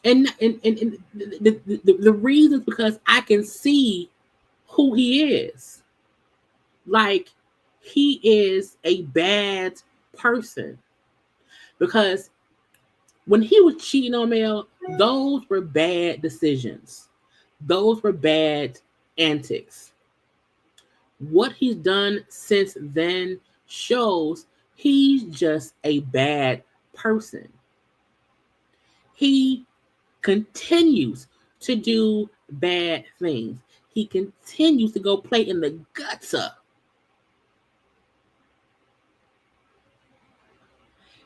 And the reasons because I can see who he is. Like, he is a bad person. Because when he was cheating on Mel, those were bad decisions. Those were bad antics. What he's done since then shows he's just a bad person. He continues to do bad things. He continues to go play in the gutter.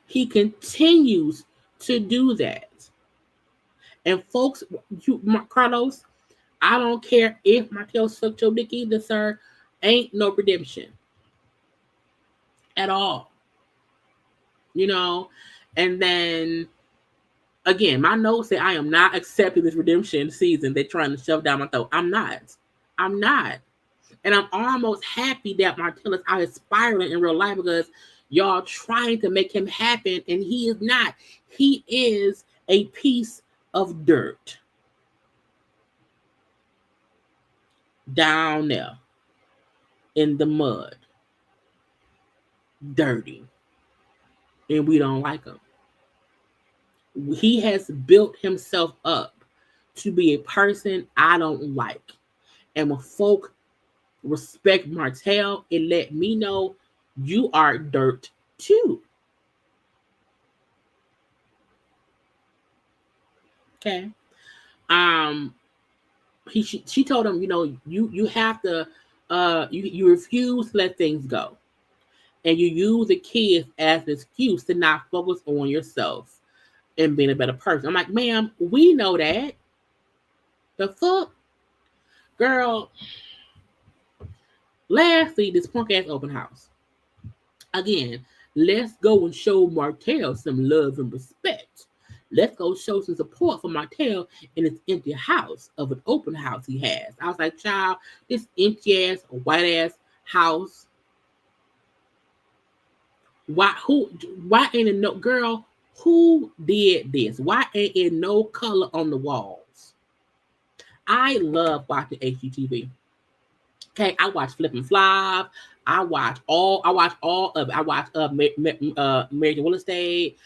He continues to do that. And folks, Carlos, I don't care if Martel sucked your dick either, sir. Ain't no redemption at all. And then again, my notes say I am not accepting this redemption season they're trying to shove down my throat. I'm not. And I'm almost happy that Martel is out here spiraling in real life because y'all trying to make him happen and he is not. He is a piece of dirt. Down there in the mud. Dirty. And we don't like him. He has built himself up to be a person I don't like. And when folk respect Martel, it let me know you are dirt too. Okay. She told him, you have to you refuse to let things go. And you use the kids as an excuse to not focus on yourself and being a better person. I'm like, ma'am, we know that. The fuck? Girl. Lastly, this punk ass open house. Again, let's go and show Martel some love and respect. Let's go show some support for Martel in this empty house of an open house he has. I was like, child, this empty ass, white ass house. Why ain't it no girl? Who did this? Why ain't it no color on the walls? I love watching HGTV. Okay, I watch Flip and Flop. I watch all of it. I watch Marriage and Real Estate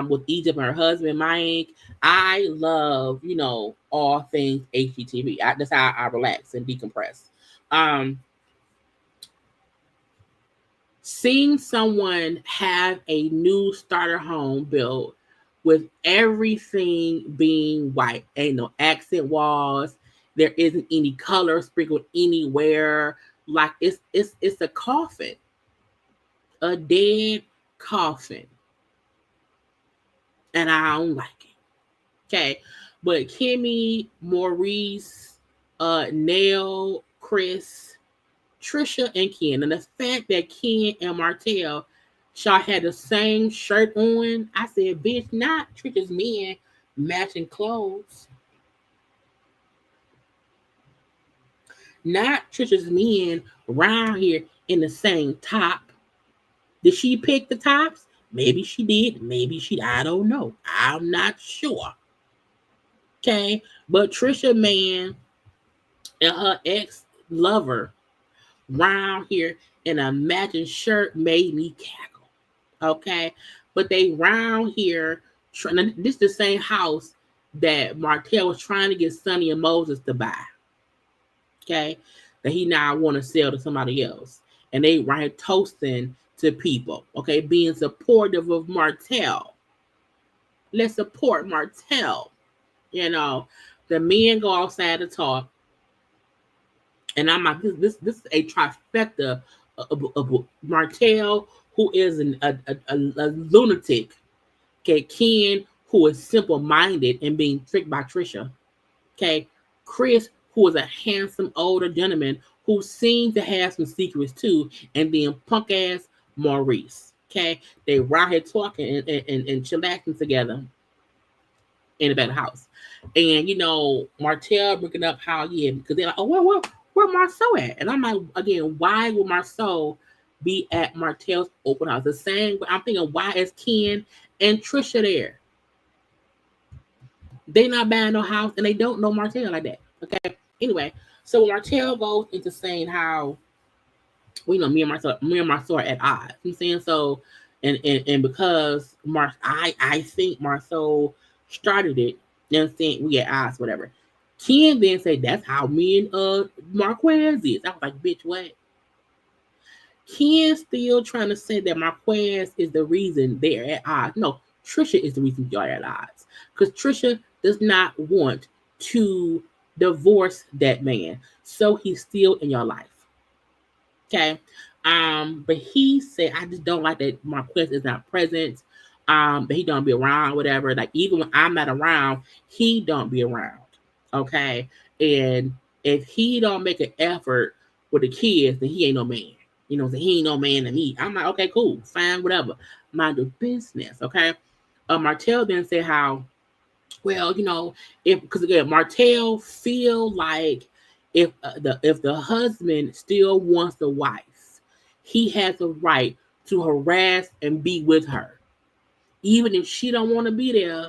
with Egypt and her husband Mike. I love, all things HGTV. That's how I relax and decompress. Seeing someone have a new starter home built with everything being white, ain't no accent walls, there isn't any color sprinkled anywhere. Like it's a coffin, a dead coffin, and I don't like it. Okay, but Kimmy, Maurice, Nell, Chris, Trisha and Ken, and the fact that Ken and Martel y'all had the same shirt on, I said, bitch, not Trisha's men matching clothes. Not Trisha's men around here in the same top. Did she pick the tops? Maybe she did. Maybe I don't know. I'm not sure. Okay. But Trisha, man, and her ex-lover round here in a matching shirt made me cackle. Okay, but they round here. This is the same house that Martel was trying to get Sonny and Moses to buy. Okay, that he now want to sell to somebody else, and they right here toasting to people. Okay, being supportive of Martel. Let's support Martel. You know, the men go outside to talk, and I'm like, this is a trifecta of Martel, who is a lunatic. Okay, Ken, who is simple-minded and being tricked by Trisha. Okay, Chris, who is a handsome older gentleman who seems to have some secrets too, and then punk ass Maurice. Okay, they right here talking and chillaxing together in the back of the house. And Martel bringing up how because they're like, oh, where Marceau at? And I'm like, again, why would Marceau be at Martel's open house? The same, I'm thinking, why is Ken and Trisha there? They not buying no house and they don't know Martel like that. Okay. Anyway, so Martel goes into saying how me and Marceau are at odds. You know what I'm saying? So and because I think Marceau started it, then saying we at odds, whatever. Ken then say that's how me and Marquez is. I was like, bitch, what? Ken still trying to say that Marquez is the reason they're at odds. No, Trisha is the reason y'all are at odds. Because Trisha does not want to divorce that man. So he's still in your life. Okay. But he said, I just don't like that Marquez is not present. But he don't be around, whatever. Like, even when I'm not around, he don't be around. Okay. And if he don't make an effort with the kids, then he ain't no man. So he ain't no man to me. I'm like, okay, cool, fine, whatever. Mind your business, okay? Martel then said how, well, because again, Martel feel like if the husband still wants the wife, he has the right to harass and be with her, even if she don't want to be there.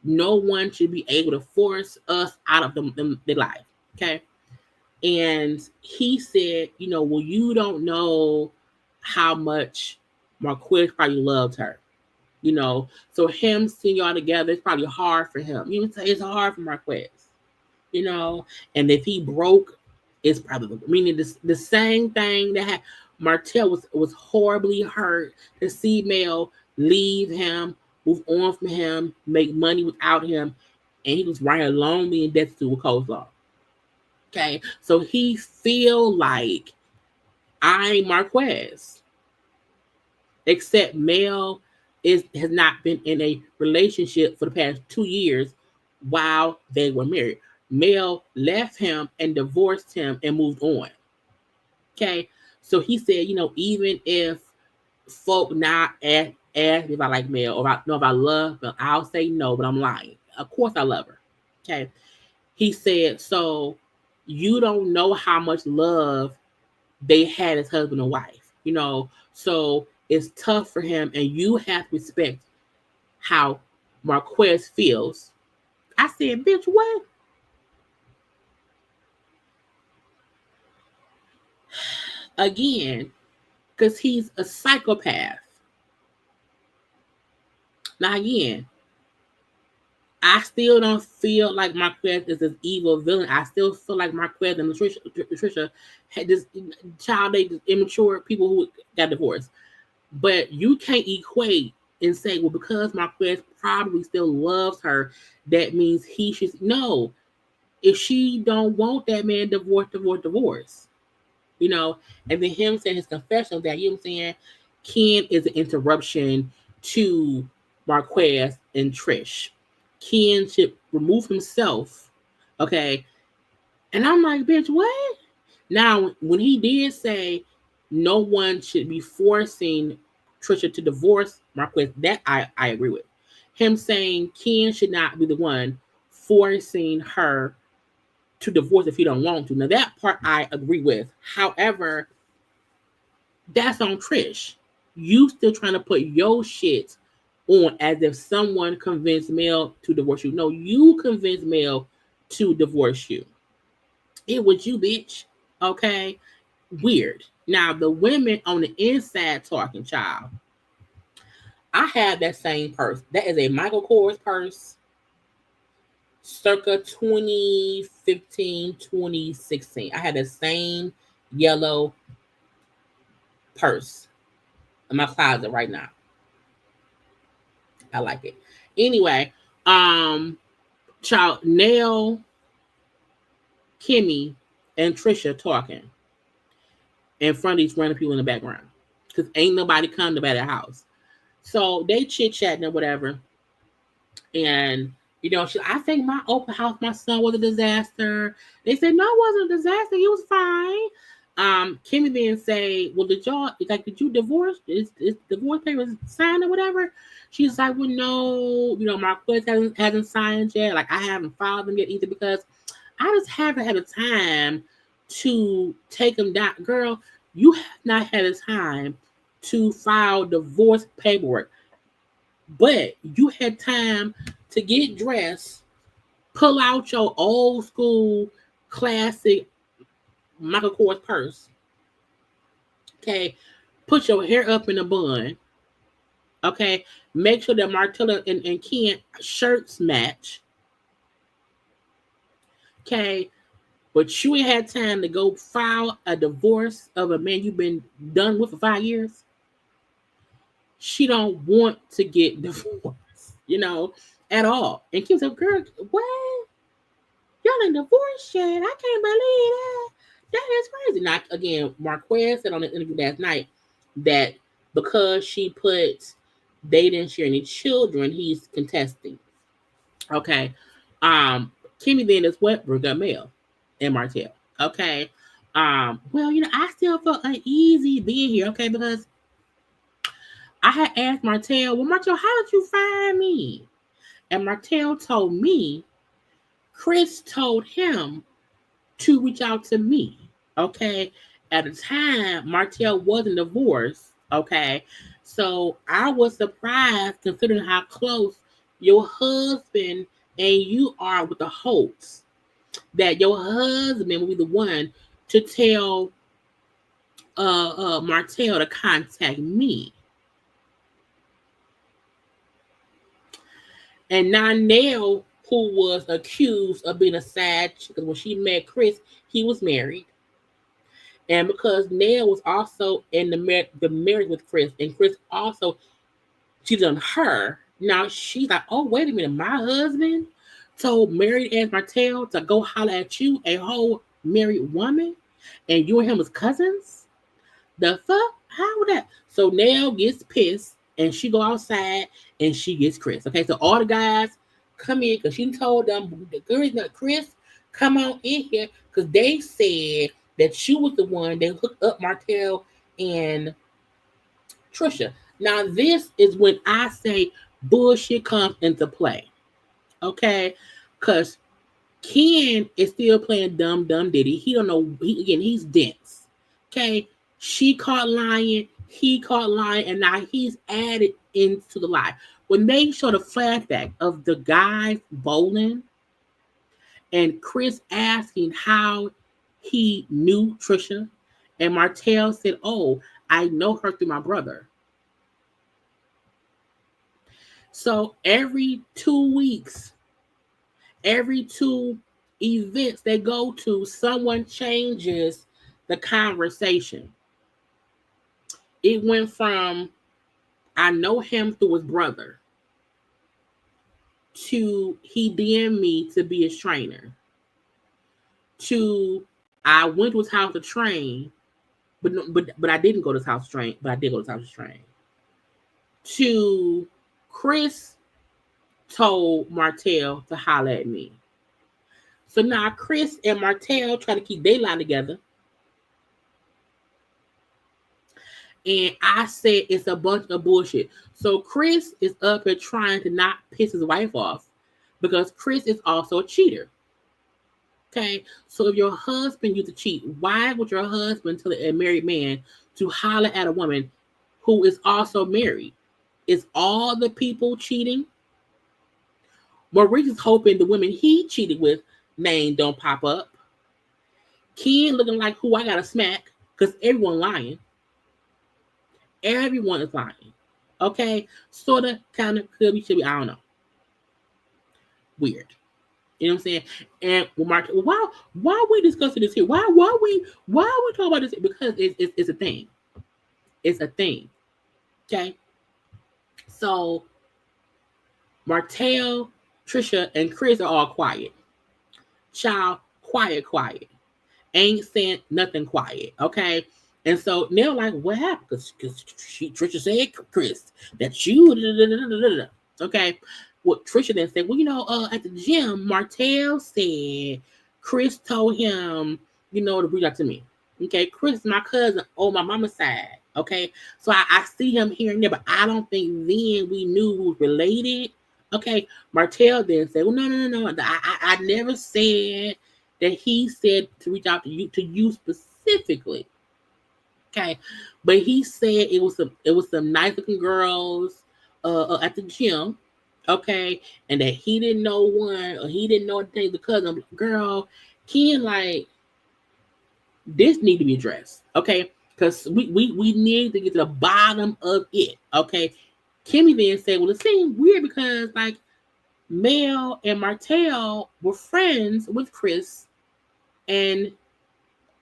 No one should be able to force us out of their life, okay? And he said, well, you don't know how much Marquez probably loved her. So him seeing y'all together, it's probably hard for him. It's hard for Marquez. And if he broke, it's probably meaning the same thing that Martel was horribly hurt to see Mel leave him, move on from him, make money without him, and he was right lonely and destitute with coleslaw. Okay, so he feel like I'm Marquez, except Mel has not been in a relationship for the past 2 years while they were married. Mel left him and divorced him and moved on. Okay, so he said, even if folk not ask if I like Mel or if I love her, I'll say no, but I'm lying. Of course I love her. Okay, he said, so you don't know how much love they had as husband and wife, so it's tough for him, and you have to respect how Marquez feels. I said, bitch, what? Again, because he's a psychopath. Now, again, I still don't feel like Marquez is this evil villain. I still feel like Marquez and Trisha had this child, immature people who got divorced. But you can't equate and say, well, because Marquez probably still loves her, that means he should. No. If she don't want that man, divorce. And then him saying his confession that, you know what I'm saying, Ken is an interruption to Marquez and Trish. Ken should remove himself. Okay. And I'm like, bitch, what? Now, when he did say no one should be forcing Trisha to divorce Marquez, that I agree with. Him saying Ken should not be the one forcing her to divorce if he don't want to. Now, that part I agree with. However, that's on Trish. You still trying to put your shit on as if someone convinced Mel to divorce you. No, you convinced Mel to divorce you. It was you, bitch. Okay? Weird. Now, the women on the inside talking, child. I have that same purse. That is a Michael Kors purse, circa 2015, 2016. I had the same yellow purse in my closet right now. I like it. Anyway, child, Nell, Kimmy, and Trisha talking in front of these random people in the background. Because ain't nobody come to their house. So they chit-chatting or whatever. And, I think my open house, my son was a disaster. They said, no, it wasn't a disaster. He was fine. Kimmy then say, well, did you divorce? Is divorce papers signed or whatever? She's like, well, no, Marquez hasn't signed yet. Like, I haven't filed them yet either because I just haven't had the time to take them down. Girl, you have not had the time to file divorce paperwork. But you had time to get dressed, pull out your old school classic Michael Kors purse. Okay. Put your hair up in a bun. Okay. Make sure that Martel and Ken shirts match. Okay. But you ain't had time to go file a divorce of a man you've been done with for 5 years. She don't want to get divorced, at all. And Kim said, girl, what? Y'all ain't divorced yet. I can't believe that. That is crazy. Now, again, Marquez said on the interview last night that because she put they didn't share any children, he's contesting. Okay. Kimmy then is what? Got Mel and Martel. Okay. Well, I still felt uneasy being here, okay, because I had asked Martel, well, Martel, how did you find me? And Martel told me, Chris told him to reach out to me, okay? At the time, Martel wasn't divorced, okay? So I was surprised considering how close your husband and you are with the hopes that your husband will be the one to tell Martel to contact me. And now Nell, who was accused of being a side chick, because when she met Chris, he was married. And because Nell was also in the marriage with Chris, and Chris also cheated on her, now she's like, oh, wait a minute, my husband told married as Martel to go holler at you, a whole married woman, and you and him was cousins? The fuck? How would that? So Nell gets pissed, and she go outside, and she gets Chris. Okay, so all the guys come in, because she told them, Chris, come on in here, because they said that you was the one that hooked up Martel and Trisha. Now, this is when I say bullshit comes into play. Okay? Because Ken is still playing dumb diddy. He don't know. He's dense. Okay? She caught lying. He caught lying. And now he's added into the lie. When they show the flashback of the guys bowling and Chris asking how he knew Trisha, and Martel said, oh, I know her through my brother. So every 2 weeks, every 2 events they go to, someone changes the conversation. It went from, I know him through his brother, to he DM'd me to be his trainer, to I went to his house to train, but I didn't go to his house to train, but I did go to his house to train, to Chris told Martel to holler at me. So now Chris and Martel try to keep their line together. And I said it's a bunch of bullshit. So Chris is up here trying to not piss his wife off because Chris is also a cheater. Okay, so if your husband used to cheat, why would your husband tell a married man to holler at a woman who is also married? Is all the people cheating? Maurice is hoping the women he cheated with name don't pop up. Ken looking like who I gotta smack because everyone lying. Everyone is lying. Okay, sorta, kind of, could be, should be. I don't know. Weird. You know what I'm saying? And Mark, why are we discussing this here? Why are we talking about this? Because it's a thing. It's a thing. Okay. So Martel, Trisha, and Chris are all quiet. Child, quiet. Ain't saying nothing quiet. Okay. And so they're like, what happened? Because Trisha said, Chris, that you. Okay. Well, Trisha then said, well, at the gym, Martel said Chris told him, to reach out to me. Okay. Chris is my cousin on my mama's side. Okay. So I see him here and there, but I don't think then we knew who was related. Okay. Martel then said, well, no. I never said that he said to reach out to you specifically. Okay. But he said it was some nice looking girls at the gym. Okay, and that he didn't know one, or he didn't know anything because I'm girl, Ken, like, this need to be addressed, okay? Because we need to get to the bottom of it, okay? Kimmy then said, well, it seemed weird because, like, Mel and Martell were friends with Chris and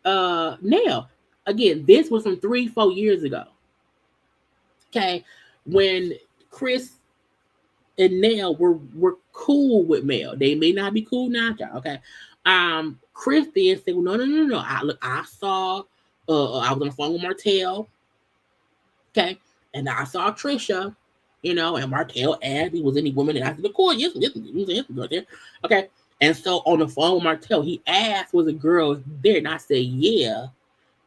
Nell. Again, this was from 3-4 years ago, okay? When Chris and Nell were cool with Mel. They may not be cool now, y'all. Okay. Chris then said, well, no. I saw I was on the phone with Martell. Okay. And I saw Trisha, and Martell asked me, was any woman? And I said, of course, yes, girl there. Okay. And so on the phone with Martell, he asked, was a girl there? And I said, yeah.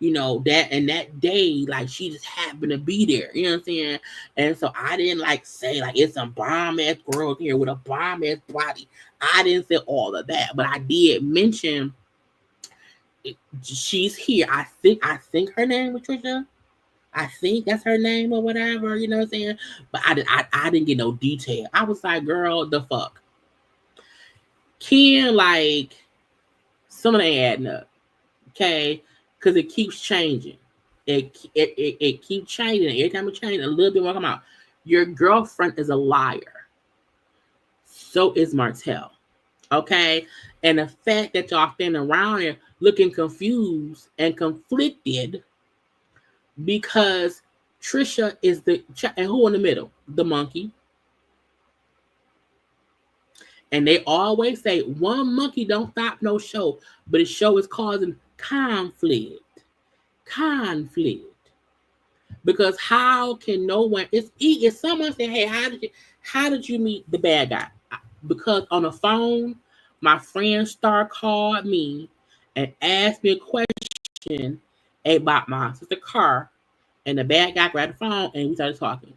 That day, like, she just happened to be there. You know what I'm saying? And so I didn't say it's some bomb ass girl here with a bomb ass body. I didn't say all of that, but I did mention she's here. I think her name was Trisha. I think that's her name or whatever. You know what I'm saying? But I didn't get no detail. I was like, girl, the fuck. Ken, like, something ain't adding up. Okay. Because it keeps changing. It keeps changing. Every time it changes, a little bit more come out. Your girlfriend is a liar. So is Martell. Okay? And the fact that y'all standing around here looking confused and conflicted because Trisha is and who in the middle? The monkey. And they always say one monkey don't stop no show, but a show is causing conflict. Because how can no one? If someone say, "Hey, how did you meet the bad guy?" Because on the phone, my friend Star called me and asked me a question about my sister's car, and the bad guy grabbed the phone and we started talking.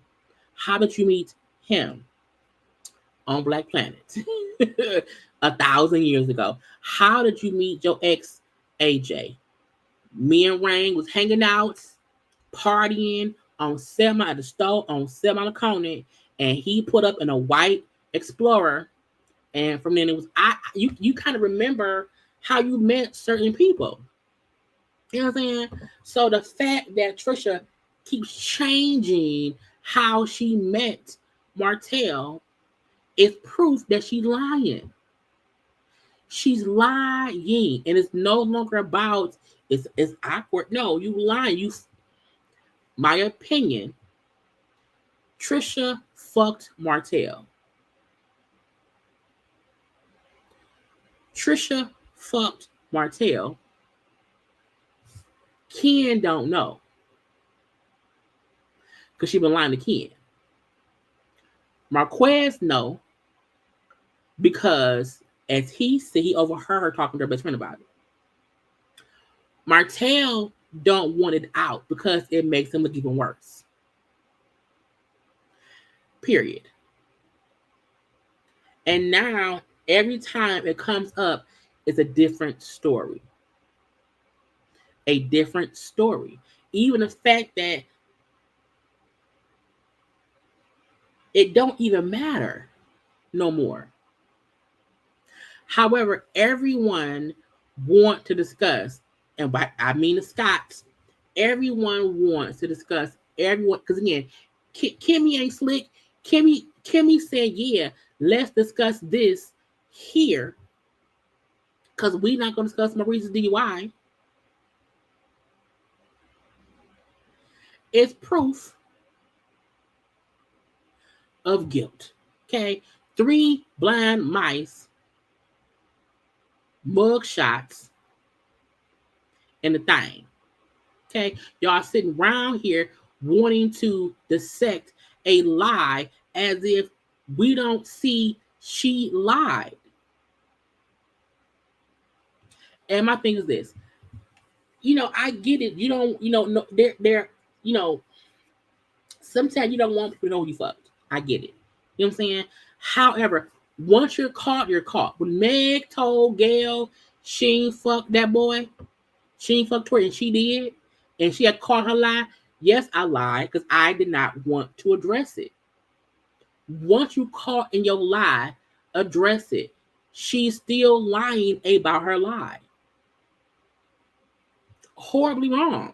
How did you meet him? On Black Planet 1,000 years ago. How did you meet your ex, AJ? Me and Rain was hanging out, partying on Selma at the store on Selma on the corner, and he put up in a white Explorer. And from then it was you kind of remember how you met certain people. You know what I'm saying? So the fact that Trisha keeps changing how she met Martell is proof that she's lying. She's lying. And it's no longer about it's awkward. No, you lying. My opinion, Trisha fucked Martell. Trisha fucked Martell. Ken don't know. Because she been lying to Ken. Marquez know. Because as he said, he overheard her talking to her best friend about it. Martell don't want it out because it makes him look even worse. Period. And now, every time it comes up, it's a different story. A different story. Even the fact that it don't even matter no more. However, everyone wants to discuss, and I mean the Scots, everyone wants to discuss everyone, because again, Kimmy ain't slick. Kimmy said, yeah, let's discuss this here. Because we're not going to discuss Maurice's DUI. It's proof of guilt. Okay? 3 blind mice, mug shots, and the thing. Okay? Y'all sitting around here wanting to dissect a lie as if we don't see she lied. And my thing is this. I get it. You don't, no, they're, sometimes you don't want people to know you fucked. I get it. You know what I'm saying? However, once you're caught, you're caught. When Meg told Gail she ain't fucked that boy, she ain't fucked her, and she did, and she had caught her lie, yes, I lied because I did not want to address it. Once you caught in your lie, address it. She's still lying about her lie. Horribly wrong.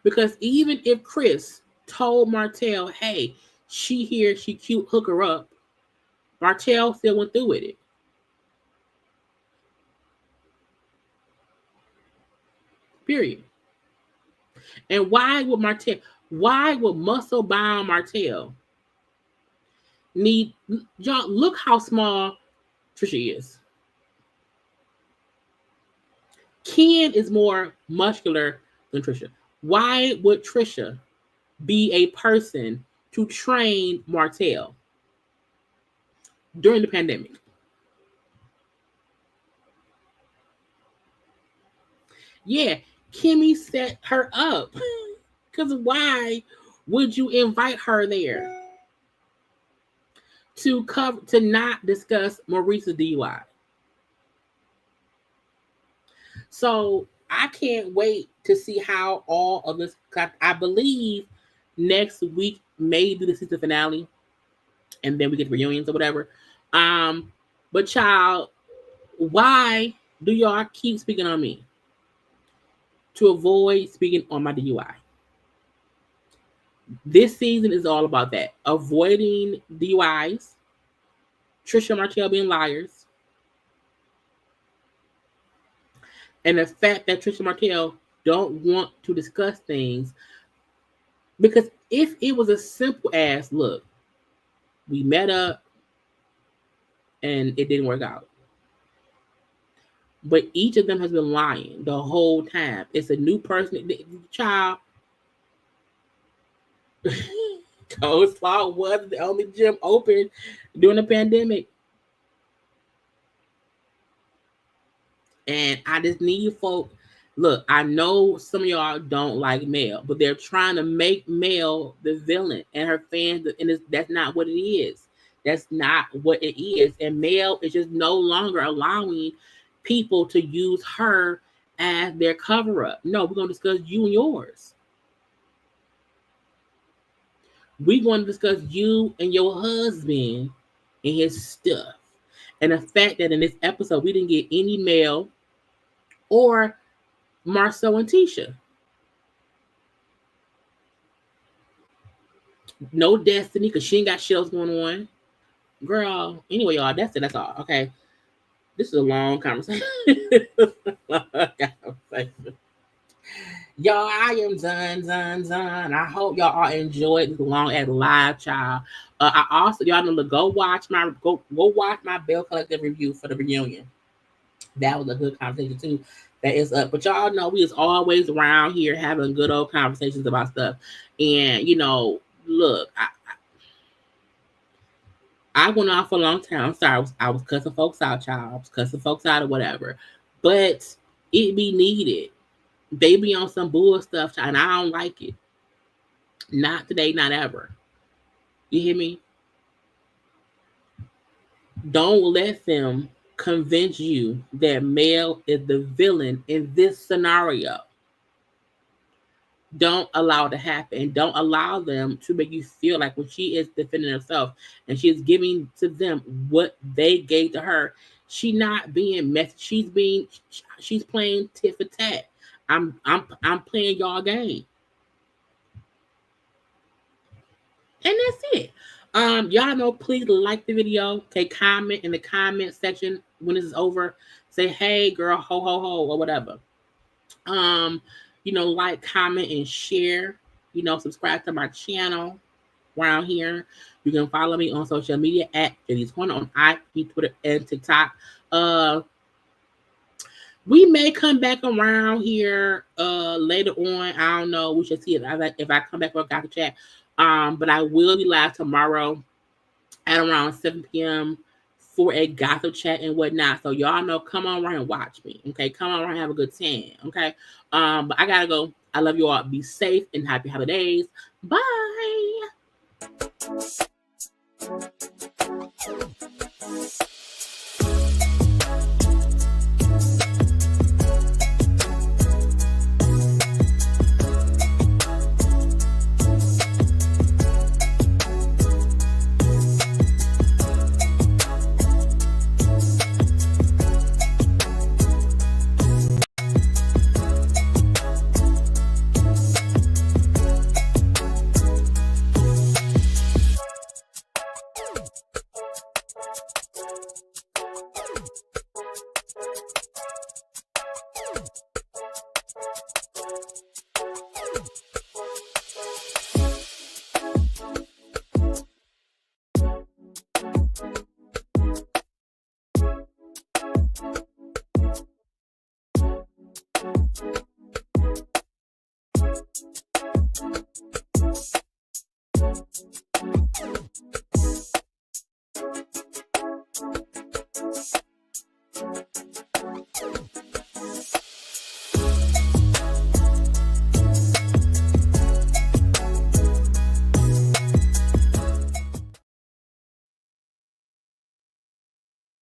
Because even if Chris told Martel, hey, she here, she cute, hook her up, Martel still went through with it. Period. And why would muscle bound Martel need, y'all look how small Trisha is. Ken is more muscular than Trisha. Why would Trisha be a person to train Martel during the pandemic? Yeah, Kimmy set her up. Because why would you invite her there to not discuss Maurice's DUI? So I can't wait to see how all of this. I believe next week may be the season finale, and then we get reunions or whatever. But child, why do y'all keep speaking on me to avoid speaking on my DUI? This season is all about that. Avoiding DUIs, Trisha and Martel being liars, and the fact that Trisha and Martel don't want to discuss things. Because if it was a simple ass, look, we met up and it didn't work out. But each of them has been lying the whole time. It's a new person. Child. Cold Spot was the only gym open during the pandemic. And I just need you folk. Look, I know some of y'all don't like Mel, but they're trying to make Mel the villain and her fans, and that's not what it is. That's not what it is. And Mel is just no longer allowing people to use her as their cover-up. No, we're going to discuss you and yours. We're going to discuss you and your husband and his stuff. And the fact that in this episode, we didn't get any Mel or Marcel and Tisha. No Destiny, because she ain't got shit else going on. Girl, anyway, y'all, that's it. That's all. Okay. This is a long conversation. Y'all, I am done. I hope y'all all enjoyed this long as live, child. I also, y'all know to go watch my Bell Collective review for the reunion. That was a good conversation too. That is up. But y'all know we is always around here having good old conversations about stuff. And look, I went off for a long time. I'm sorry. I was cussing folks out, child. I was cussing folks out or whatever. But it be needed. They be on some bull stuff, child, and I don't like it. Not today, not ever. You hear me? Don't let them convince you that Mel is the villain in this scenario. Don't allow it to happen. Don't allow them to make you feel like when she is defending herself and she is giving to them what they gave to her, she's not being messy. She's playing tit for tat. I'm playing y'all game. And that's it. Y'all know, please like the video. Okay, comment in the comment section when this is over. Say, hey girl, ho ho ho, or whatever. Like, comment, and share. Subscribe to my channel around here. You can follow me on social media at JayLeesCorner on IG, Twitter, and TikTok. We may come back around here later on. I don't know. We should see if I come back for a gossip chat. But I will be live tomorrow at around 7 p.m. for a gossip chat and whatnot. So y'all know, come on around and watch me. Okay, come on around and have a good time. Okay. But I gotta go. I love you all. Be safe and happy holidays. Bye.